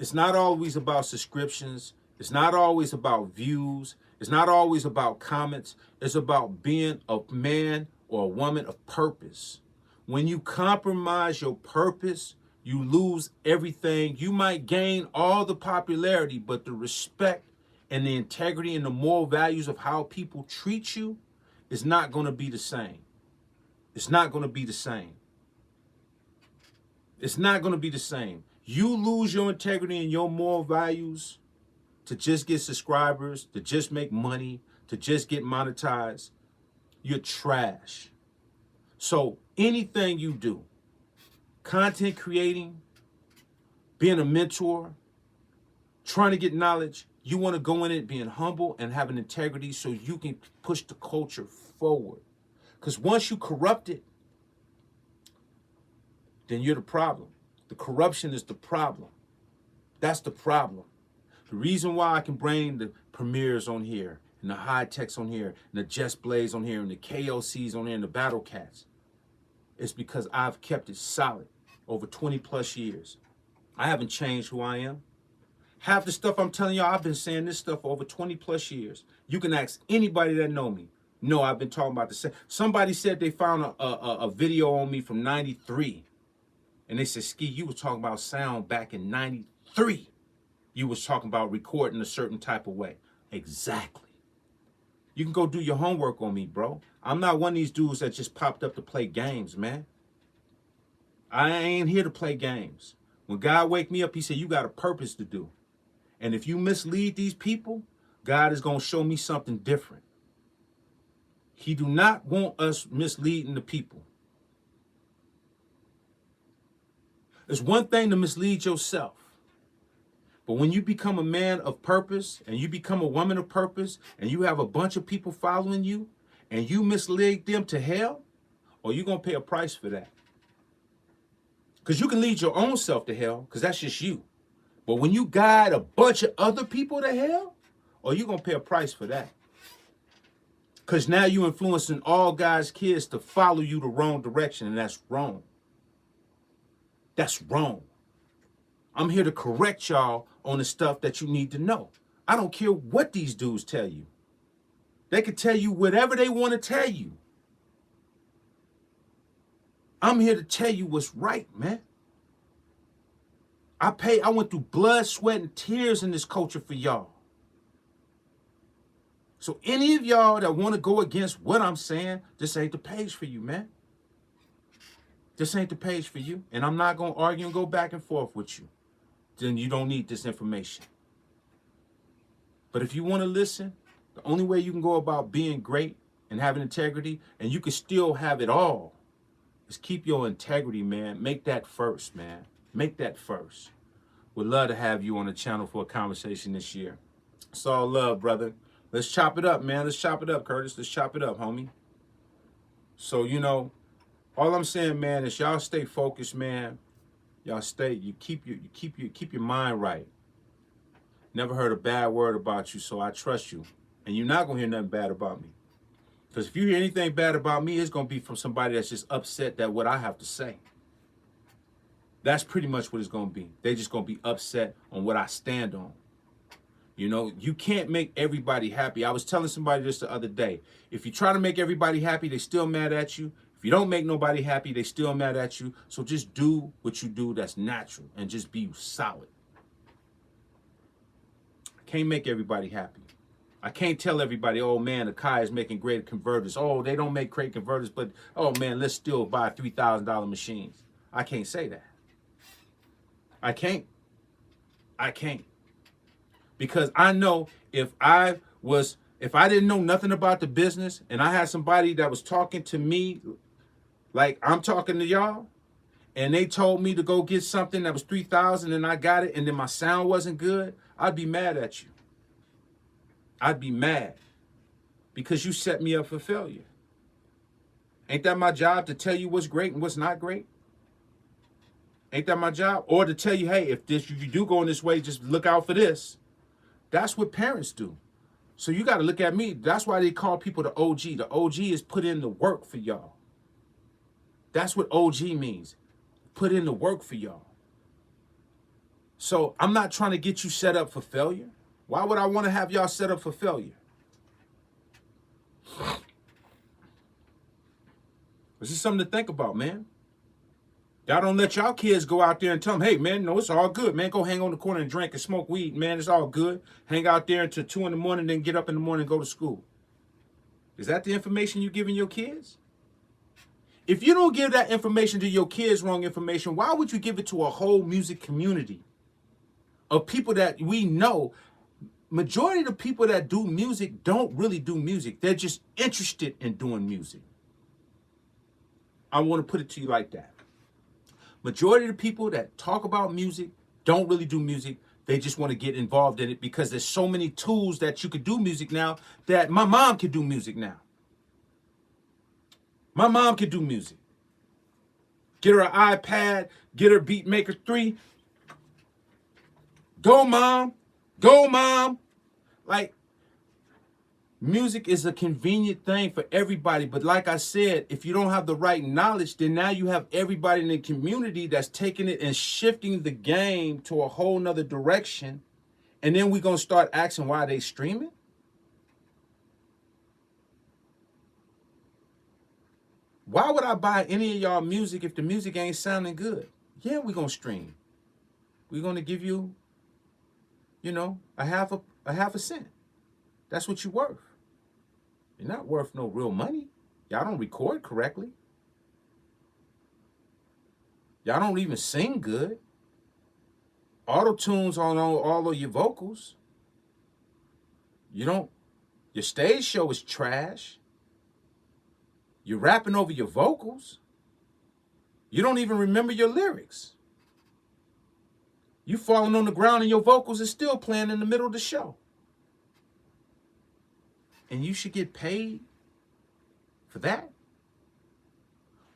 S1: It's not always about subscriptions. It's not always about views. It's not always about comments. It's about being a man or a woman of purpose. When you compromise your purpose, you lose everything. You might gain all the popularity, but the respect and the integrity and the moral values of how people treat you is not going to be the same. It's not going to be the same. It's not going to be the same. You lose your integrity and your moral values to just get subscribers, to just make money, to just get monetized. You're trash. So anything you do, content creating, being a mentor, trying to get knowledge, you want to go in it being humble and having integrity so you can push the culture forward. Because once you corrupt it, then you're the problem. The corruption is the problem. That's the problem. The reason why I can bring the premieres on here, and the high techs on here, and the Just Blaze on here, and the KLCs on here, and the Battle Cats, is because I've kept it solid over 20 plus years. I haven't changed who I am. Half the stuff I'm telling y'all, I've been saying this stuff for over 20 plus years. You can ask anybody that know me. No, I've been talking about the same. Somebody said they found a video on me from 93. And they said, Ski, you was talking about sound back in 93. You was talking about recording a certain type of way. Exactly. You can go do your homework on me, bro. I'm not one of these dudes that just popped up to play games, man. I ain't here to play games. When God wake me up, he said, you got a purpose to do. And if you mislead these people, God is going to show me something different. He do not want us misleading the people. It's one thing to mislead yourself. But when you become a man of purpose and you become a woman of purpose and you have a bunch of people following you and you mislead them to hell, or you're going to pay a price for that. Because you can lead your own self to hell because that's just you. But when you guide a bunch of other people to hell, or you're going to pay a price for that. Because now you're influencing all God's kids to follow you the wrong direction, and that's wrong. That's wrong. I'm here to correct y'all on the stuff that you need to know. I don't care what these dudes tell you. They can tell you whatever they want to tell you. I'm here to tell you what's right, man. I went through blood, sweat, and tears in this culture for y'all. So any of y'all that want to go against what I'm saying, this ain't the page for you, man. This ain't the page for you. And I'm not going to argue and go back and forth with you. Then you don't need this information. But if you want to listen, the only way you can go about being great and having integrity, and you can still have it all, is keep your integrity, man. Make that first, man. Make that first. Would love to have you on the channel for a conversation this year. It's all love, brother. Let's chop it up, man. Let's chop it up, Curtis. Let's chop it up, homie. So, you know, all I'm saying, man, is y'all stay focused, man. Y'all keep your mind right. Never heard a bad word about you, so I trust you. And you're not gonna hear nothing bad about me. Because if you hear anything bad about me, it's gonna be from somebody that's just upset at what I have to say. That's pretty much what it's gonna be. They're just gonna be upset on what I stand on. You know, you can't make everybody happy. I was telling somebody this the other day. If you try to make everybody happy, they still mad at you. If you don't make nobody happy, they still mad at you. So just do what you do that's natural and just be solid. I can't make everybody happy. I can't tell everybody, oh man, Akai is making great converters. Oh, they don't make great converters, but oh man, let's still buy $3,000 machines. I can't say that. I can't. Because I know if I didn't know nothing about the business and I had somebody that was talking to me like I'm talking to y'all, and they told me to go get something that was 3,000 and I got it and then my sound wasn't good, I'd be mad at you. I'd be mad because you set me up for failure. Ain't that my job to tell you what's great and what's not great? Ain't that my job? Or to tell you, hey, if you do go in this way, just look out for this. That's what parents do. So you got to look at me. That's why they call people the OG. The OG is put in the work for y'all. That's what OG means. Put in the work for y'all. So I'm not trying to get you set up for failure. Why would I want to have y'all set up for failure? This is something to think about, man. Y'all don't let y'all kids go out there and tell them, hey, man, no, it's all good, man. Go hang on the corner and drink and smoke weed, man. It's all good. Hang out there until 2 in the morning, then get up in the morning and go to school. Is that the information you're giving your kids? If you don't give that information to your kids, wrong information, why would you give it to a whole music community of people that we know? Majority of the people that do music don't really do music. They're just interested in doing music. I want to put it to you like that. Majority of the people that talk about music don't really do music. They just want to get involved in it because there's so many tools that you could do music now that my mom could do music now. My mom could do music. Get her an iPad, get her Beatmaker 3. Go, mom. Go, mom. Like, music is a convenient thing for everybody. But like I said, if you don't have the right knowledge, then now you have everybody in the community that's taking it and shifting the game to a whole nother direction. And then we gonna start asking why they streaming? Why would I buy any of y'all music if the music ain't sounding good? Yeah, we gonna stream. We're gonna give you, you know, a half a cent. That's what you're worth. You're not worth no real money. Y'all don't record correctly. Y'all don't even sing good. Auto-tunes on all of your vocals. Your stage show is trash. You're rapping over your vocals. You don't even remember your lyrics. You falling on the ground and your vocals are still playing in the middle of the show. And you should get paid for that?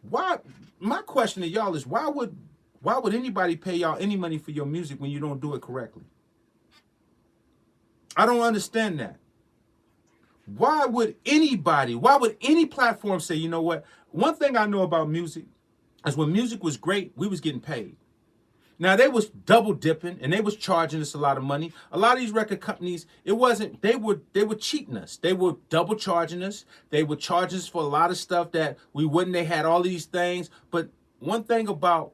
S1: Why? My question to y'all is why would anybody pay y'all any money for your music when you don't do it correctly? I don't understand that. Why would any platform say, you know what? One thing I know about music is when music was great, we was getting paid. Now they was double dipping and they was charging us a lot of money. A lot of these record companies, they were cheating us. They were double charging us. They were charging us for a lot of stuff that we wouldn't. They had all these things. But one thing about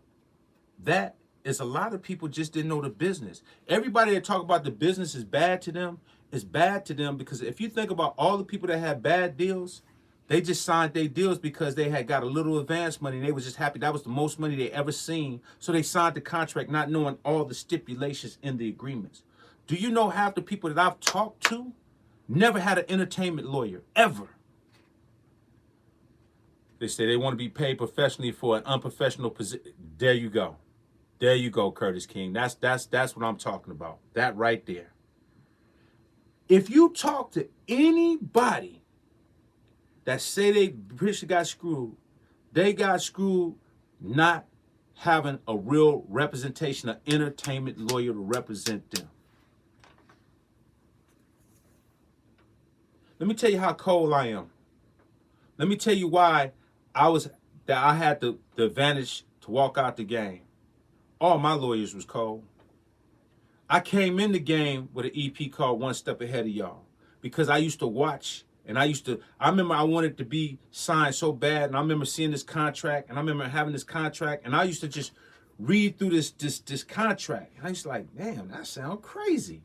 S1: that is a lot of people just didn't know the business. Everybody that talk about the business is bad to them, is bad to them because if you think about all the people that had bad deals, they just signed their deals because they had got a little advance money and they was just happy. That was the most money they ever seen. So they signed the contract not knowing all the stipulations in the agreements. Do you know half the people that I've talked to never had an entertainment lawyer, ever? They say they want to be paid professionally for an unprofessional position. There you go. There you go, Curtis King. That's what I'm talking about. That right there. If you talk to anybody that say they pretty got screwed, they got screwed not having a real representation, an entertainment lawyer to represent them. Let me tell you how cold I am. Let me tell you why I had the advantage to walk out the game. All my lawyers was cold. I came in the game with an EP called One Step Ahead of Y'all because I used to watch and I remember I wanted to be signed so bad and I remember seeing this contract and I remember having this contract and I used to just read through this contract and I used to like, damn, that sounds crazy.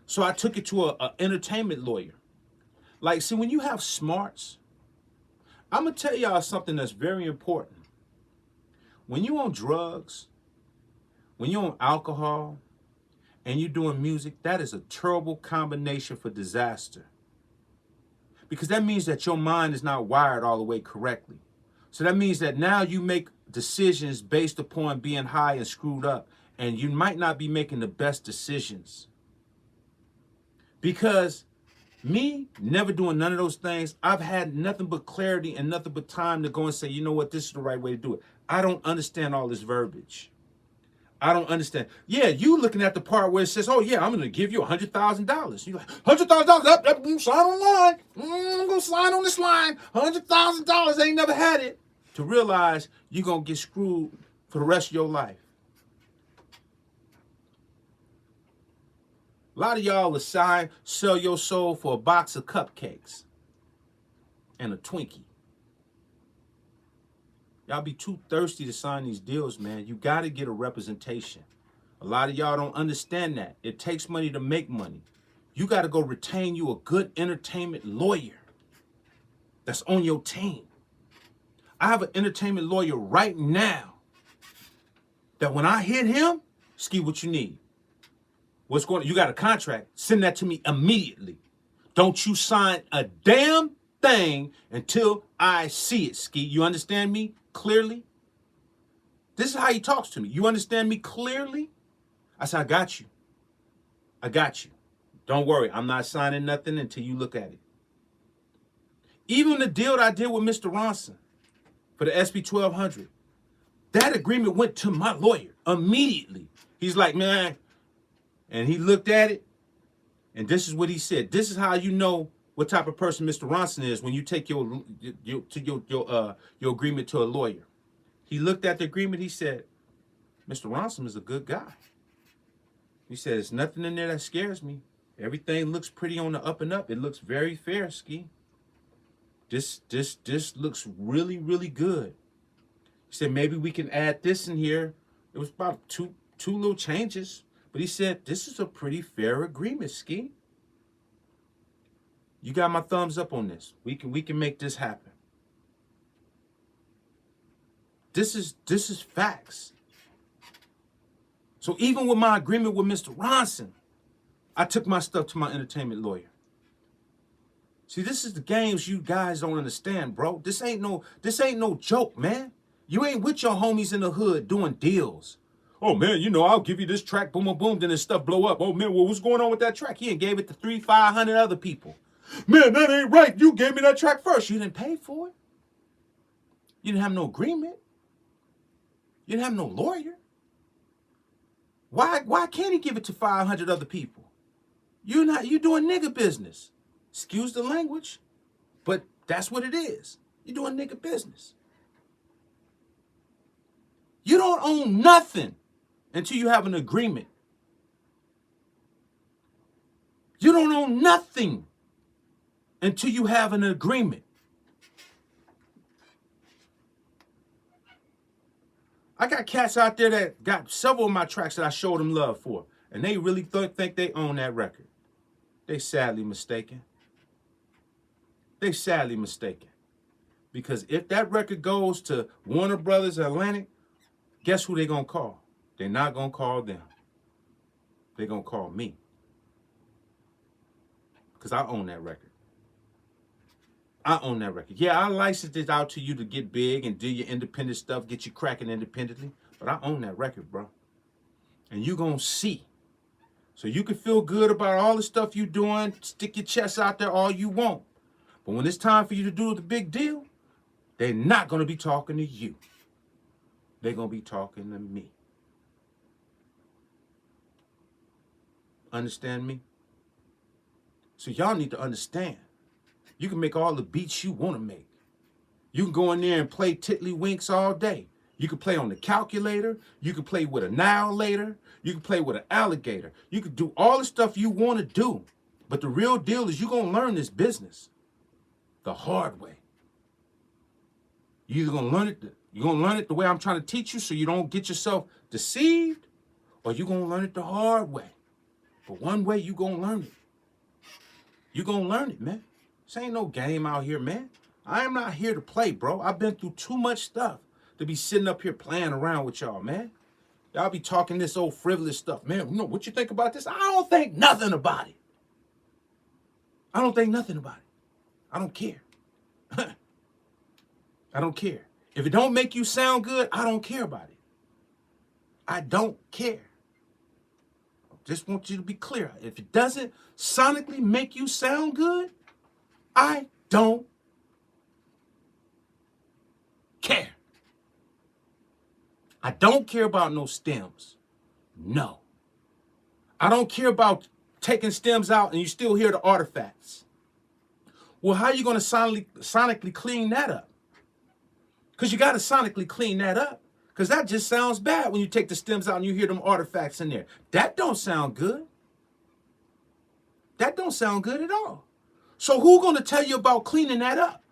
S1: So I took it to an entertainment lawyer. Like, see, when you have smarts, I'm going to tell y'all something that's very important. When you're on drugs, when you're on alcohol, and you're doing music, that is a terrible combination for disaster. Because that means that your mind is not wired all the way correctly. So that means that now you make decisions based upon being high and screwed up, and you might not be making the best decisions. Because me never doing none of those things, I've had nothing but clarity and nothing but time to go and say, you know what, this is the right way to do it. I don't understand all this verbiage. I don't understand. Yeah, you looking at the part where it says, oh, yeah, I'm going to give you $100,000. You're like, $100,000? You sign online. I'm going to sign on this line. $100,000. Ain't never had it. To realize you're going to get screwed for the rest of your life. A lot of y'all will sell your soul for a box of cupcakes and a Twinkie. Y'all be too thirsty to sign these deals, man. You got to get a representation. A lot of y'all don't understand that. It takes money to make money. You got to go retain you a good entertainment lawyer that's on your team. I have an entertainment lawyer right now that when I hit him, Ski, what you need? What's going on? You got a contract. Send that to me immediately. Don't you sign a damn thing until I see it, Ski. You understand me clearly? This is how he talks to me. You understand me clearly? I said, I got you. I got you. Don't worry. I'm not signing nothing until you look at it. Even the deal that I did with Mr. Ronson for the SB 1200, that agreement went to my lawyer immediately. He's like, man, and he looked at it, and this is what he said. This is how you know what type of person Mr. Ronson is when you take your agreement to a lawyer. He looked at the agreement. He said, Mr. Ronson is a good guy. He said, there's nothing in there that scares me. Everything looks pretty on the up and up. It looks very fair, Ski. This looks really, really good. He said, maybe we can add this in here. It was about two little changes. But he said, this is a pretty fair agreement, Ski. You got my thumbs up on this. We can make this happen. This is facts. So even with my agreement with Mr. Ronson, I took my stuff to my entertainment lawyer. See, this is the games you guys don't understand, bro. This ain't no joke, man. You ain't with your homies in the hood doing deals. Oh man, you know, I'll give you this track, boom, boom, boom, then this stuff blow up. Oh man, well, what's going on with that track? He ain't gave it to 300-500 other people. Man, that ain't right. You gave me that track first. You didn't pay for it. You didn't have no agreement. You didn't have no lawyer. Why can't he give it to 500 other people? You doing nigga business. Excuse the language, but that's what it is. You're doing nigga business. You don't own nothing until you have an agreement. You don't own nothing until you have an agreement. I got cats out there that got several of my tracks that I showed them love for, and they really think they own that record. They sadly mistaken. They sadly mistaken. Because if that record goes to Warner Brothers Atlantic, guess who they gonna call? They're not gonna call them. They're gonna call me. Because I own that record. I own that record. Yeah, I licensed it out to you to get big and do your independent stuff, get you cracking independently. But I own that record, bro. And you gonna see. So you can feel good about all the stuff you doing, stick your chest out there all you want. But when it's time for you to do the big deal, they're not gonna be talking to you. They're gonna be talking to me. Understand me? So y'all need to understand. You can make all the beats you want to make. You can go in there and play tiddlywinks all day. You can play on the calculator. You can play with an annihilator. You can play with an alligator. You can do all the stuff you want to do. But the real deal is you're going to learn this business the hard way. You're either going to learn it the way I'm trying to teach you so you don't get yourself deceived, or you're going to learn it the hard way. But one way you're going to learn it. You're going to learn it, man. This ain't no game out here, man. I am not here to play, bro. I've been through too much stuff to be sitting up here playing around with y'all, man. Y'all be talking this old frivolous stuff. Man, you know, what you think about this? I don't think nothing about it. I don't think nothing about it. I don't care. I don't care. If it don't make you sound good, I don't care about it. I don't care. I just want you to be clear. If it doesn't sonically make you sound good, I don't care. I don't care about no stems. No. I don't care about taking stems out and you still hear the artifacts. Well, how are you going to sonically clean that up? Because you got to sonically clean that up. Because that just sounds bad when you take the stems out and you hear them artifacts in there. That don't sound good. That don't sound good at all. So who's going to tell you about cleaning that up?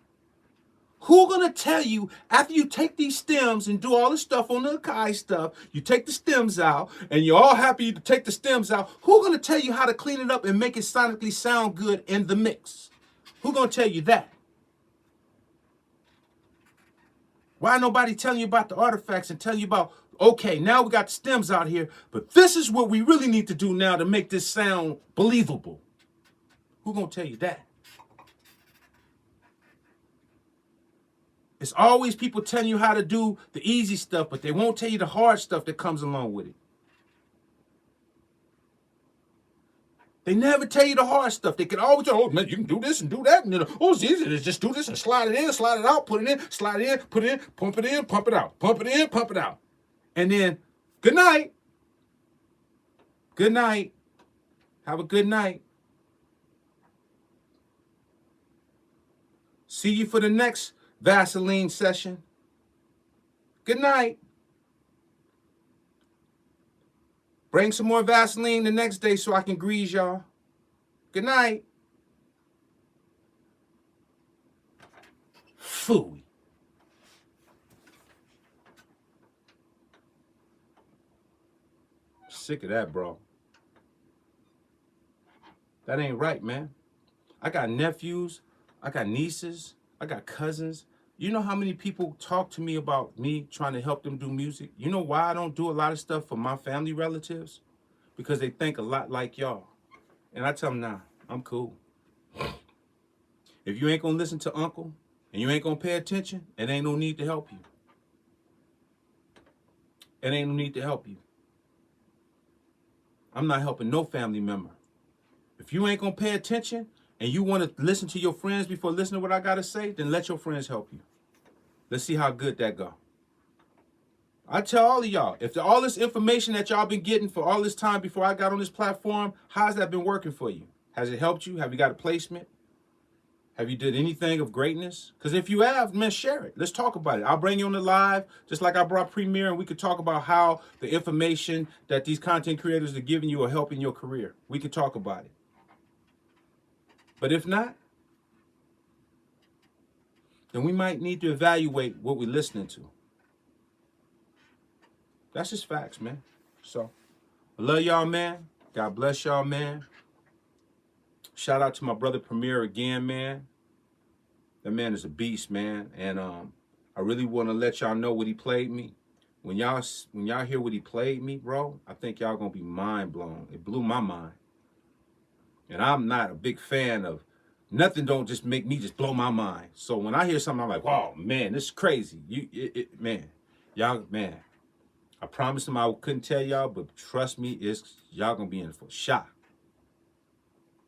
S1: Who's going to tell you after you take these stems and do all the stuff on the Akai stuff, you take the stems out and you're all happy to take the stems out, who's going to tell you how to clean it up and make it sonically sound good in the mix? Who's going to tell you that? Why nobody telling you about the artifacts and telling you about, okay, now we got the stems out here, but this is what we really need to do now to make this sound believable? Who's going to tell you that? It's always people telling you how to do the easy stuff, but they won't tell you the hard stuff that comes along with it. They never tell you the hard stuff. They can always tell, oh, man, you can do this and do that. And then, oh, it's easy to just do this and slide it in, slide it out, put it in, slide it in, put it in, pump it in, pump it out, pump it in, pump it out. And then, good night. Good night. Have a good night. See you for the next Vaseline session. Good night. Bring some more Vaseline the next day so I can grease y'all. Good night. Phooey. Sick of that, bro. That ain't right, man. I got nephews, I got nieces, I got cousins. You know how many people talk to me about me trying to help them do music? You know why I don't do a lot of stuff for my family relatives? Because they think a lot like y'all. And I tell them, nah, I'm cool. If you ain't gonna listen to Uncle and you ain't gonna pay attention, it ain't no need to help you. It ain't no need to help you. I'm not helping no family member. If you ain't gonna pay attention and you want to listen to your friends before listening to what I gotta say, then let your friends help you. Let's see how good that go. I tell all of y'all, if all this information that y'all been getting for all this time before I got on this platform, how's that been working for you? Has it helped you? Have you got a placement? Have you did anything of greatness? Because if you have, man, share it. Let's talk about it. I'll bring you on the live, just like I brought Premier, and we could talk about how the information that these content creators are giving you are helping your career. We could talk about it. But if not, then we might need to evaluate what we're listening to. That's just facts, man. So, I love y'all, man. God bless y'all, man. Shout out to my brother Premier again, man. That man is a beast, man. And I really want to let y'all know what he played me. When y'all hear what he played me, bro, I think y'all gonna be mind blown. It blew my mind. And I'm not a big fan of nothing. Don't just make me just blow my mind. So when I hear something, I'm like, wow, man, this is crazy. Man, y'all, man. I promised him I couldn't tell y'all, but trust me, y'all gonna be in for shock.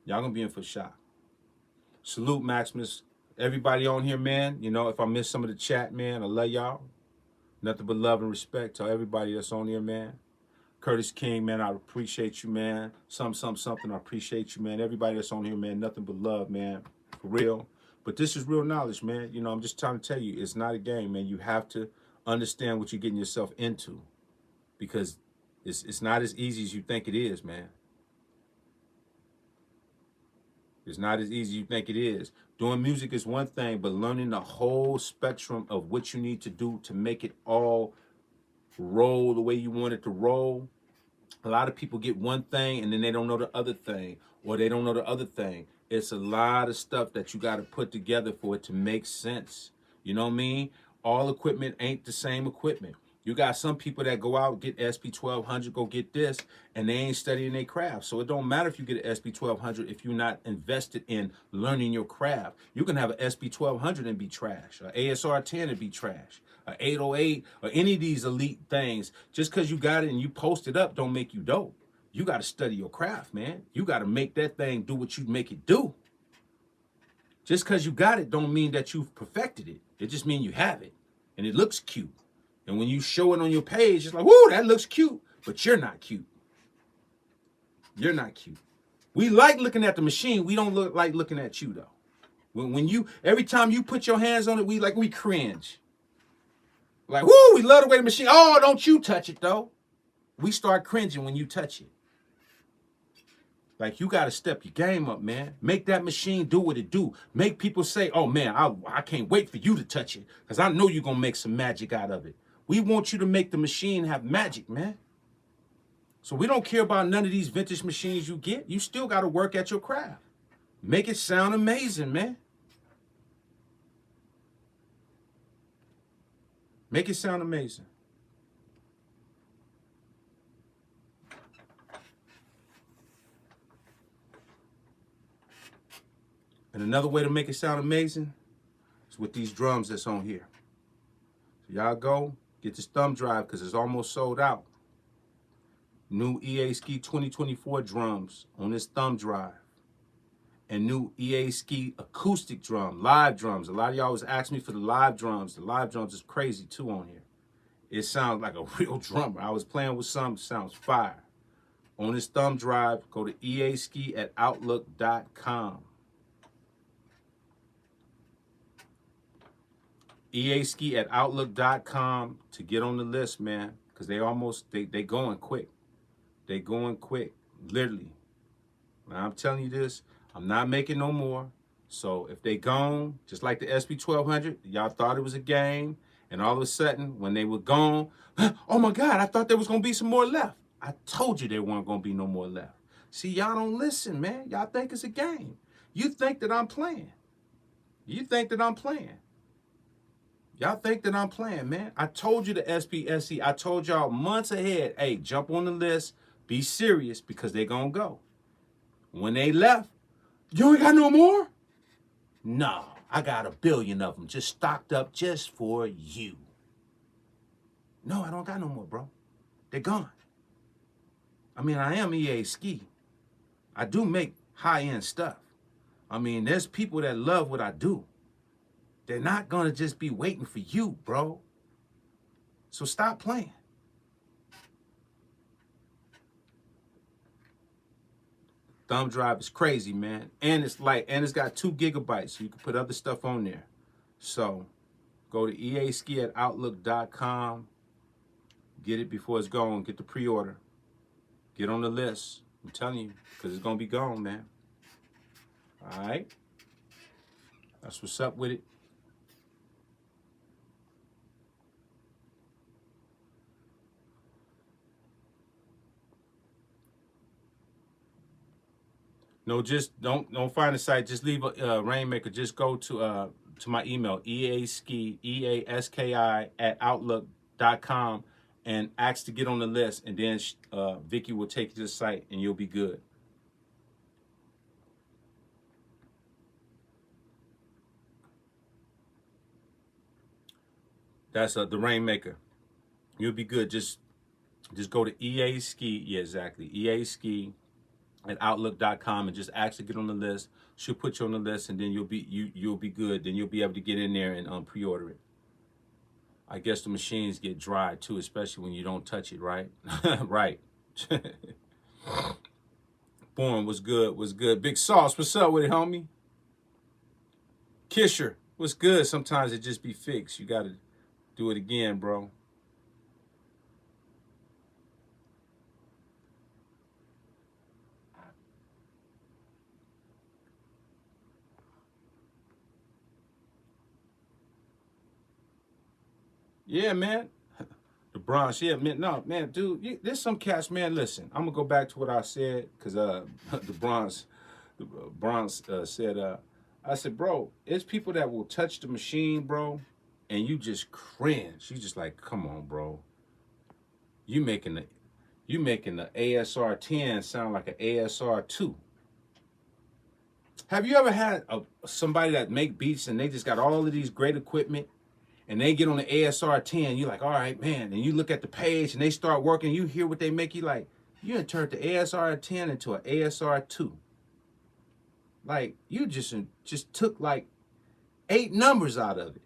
S1: Y'all gonna be in for shock. Salute, Maximus. Everybody on here, man. You know, if I miss some of the chat, man, I love y'all. Nothing but love and respect to everybody that's on here, man. Curtis King, man, I appreciate you, man. Something, I appreciate you, man. Everybody that's on here, man, nothing but love, man. For real. But this is real knowledge, man. You know, I'm just trying to tell you, it's not a game, man. You have to understand what you're getting yourself into. Because it's not as easy as you think it is, man. It's not as easy as you think it is. Doing music is one thing, but learning the whole spectrum of what you need to do to make it all roll the way you want it to roll. A lot of people get one thing and then they don't know the other thing, or they don't know the other thing. It's a lot of stuff that you got to put together for it to make sense. You know what I mean? All equipment ain't the same equipment. You got some people that go out, get SP1200, go get this, and they ain't studying their craft. So it don't matter if you get an SP1200 if you're not invested in learning your craft. You can have an SP1200 and be trash, an ASR10 and be trash, an 808, or any of these elite things. Just because you got it and you post it up don't make you dope. You got to study your craft, man. You got to make that thing do what you make it do. Just because you got it don't mean that you've perfected it. It just means you have it, and it looks cute. And when you show it on your page, it's like, whoo, that looks cute. But you're not cute. You're not cute. We like looking at the machine. We don't like looking at you, though. When you, every time you put your hands on it, we cringe. Like, whoo, we love the way the machine, oh, don't you touch it, though. We start cringing when you touch it. Like, you got to step your game up, man. Make that machine do what it do. Make people say, oh, man, I can't wait for you to touch it, because I know you're going to make some magic out of it. We want you to make the machine have magic, man. So we don't care about none of these vintage machines you get. You still got to work at your craft. Make it sound amazing, man. Make it sound amazing. And another way to make it sound amazing is with these drums that's on here. So y'all go, get this thumb drive because it's almost sold out. New EASKI 2024 drums on this thumb drive. And new EASKI acoustic drum, live drums. A lot of y'all always ask me for the live drums. The live drums is crazy too on here. It sounds like a real drummer. I was playing with some, sounds fire. On this thumb drive, go to EASKI@outlook.com. EASKI@outlook.com to get on the list, man. Because they going quick. They going quick, literally. Now, I'm telling you this, I'm not making no more. So if they gone, just like the SP 1200, y'all thought it was a game, and all of a sudden, when they were gone, oh my God, I thought there was gonna be some more left. I told you there weren't gonna be no more left. See, y'all don't listen, man. Y'all think it's a game. You think that I'm playing. You think that I'm playing. Y'all think that I'm playing, man. I told you the SPSC. I told y'all months ahead, hey, jump on the list, be serious, because they're gonna go. When they left, you ain't got no more? No, I got 1 billion of them just stocked up just for you. No, I don't got no more, bro. They're gone. I mean, I am EASKI. I do make high-end stuff. I mean, there's people that love what I do. They're not going to just be waiting for you, bro. So stop playing. Thumb drive is crazy, man. And it's light, and it's got 2 gigabytes, so you can put other stuff on there. So go to EASKI@outlook.com. Get it before it's gone. Get the pre-order. Get on the list. I'm telling you, because it's going to be gone, man. All right? That's what's up with it. No, just don't find a site. Just leave a Rainmaker. Just go to my email, EASKI @outlook.com, and ask to get on the list. And then Vicky will take you to the site, and you'll be good. That's the Rainmaker. You'll be good. Just go to EASKI. Yeah, exactly. EASKI @outlook.com, and just ask to get on the list. She'll put you on the list, and then you'll be good. Then you'll be able to get in there and pre-order it. I guess the machines get dry too, especially when you don't touch it, right? Right. Born was good, was good. Big Sauce, what's up with it, homie? Kisher, what's good? Sometimes it just be fixed. You gotta do it again, bro. Yeah, man. The Bronx, yeah, man. No, man, dude, there's some cats, man. Listen, I'm gonna go back to what I said, because the Bronx said, I said, bro, it's people that will touch the machine, bro, and you just cringe. You just like, come on, bro. You making the ASR 10 sound like an ASR 2. Have you ever had somebody that make beats and they just got all of these great equipment, and they get on the ASR 10, you're like, all right, man. And you look at the page and they start working, you hear what they make, you like, you done turned the ASR 10 into an ASR 2. Like, you just took like 8 numbers out of it.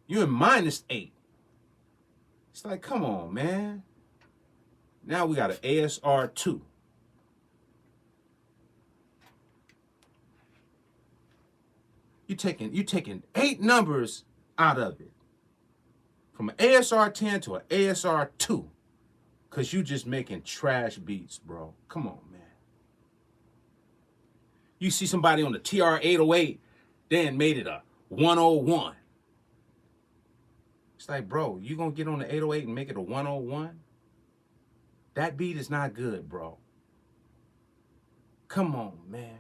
S1: You're in -8. It's like, come on, man. Now we got an ASR 2. You taking 8 numbers out of it, from an ASR 10 to an ASR 2, because you just making trash beats, bro. Come on, man. You see somebody on the TR 808, then made it a 101. It's like, bro, you gonna get on the 808 and make it a 101? That beat is not good, bro. Come on, man.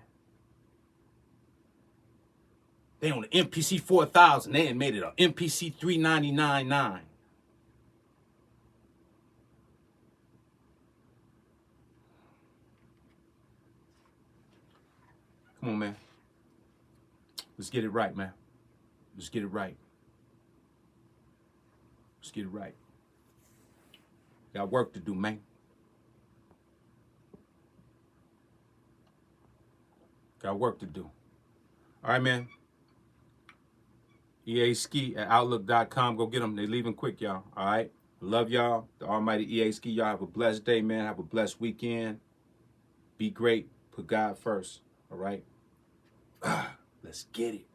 S1: They on the MPC 4000. They ain't made it a MPC 3999. Come on, man. Let's get it right, man. Let's get it right. Let's get it right. Got work to do, man. Got work to do. All right, man. EASKI @outlook.com. Go get them. They leaving quick, y'all. All right. Love y'all. The almighty EASKI. Y'all have a blessed day, man. Have a blessed weekend. Be great. Put God first. All right. Let's get it.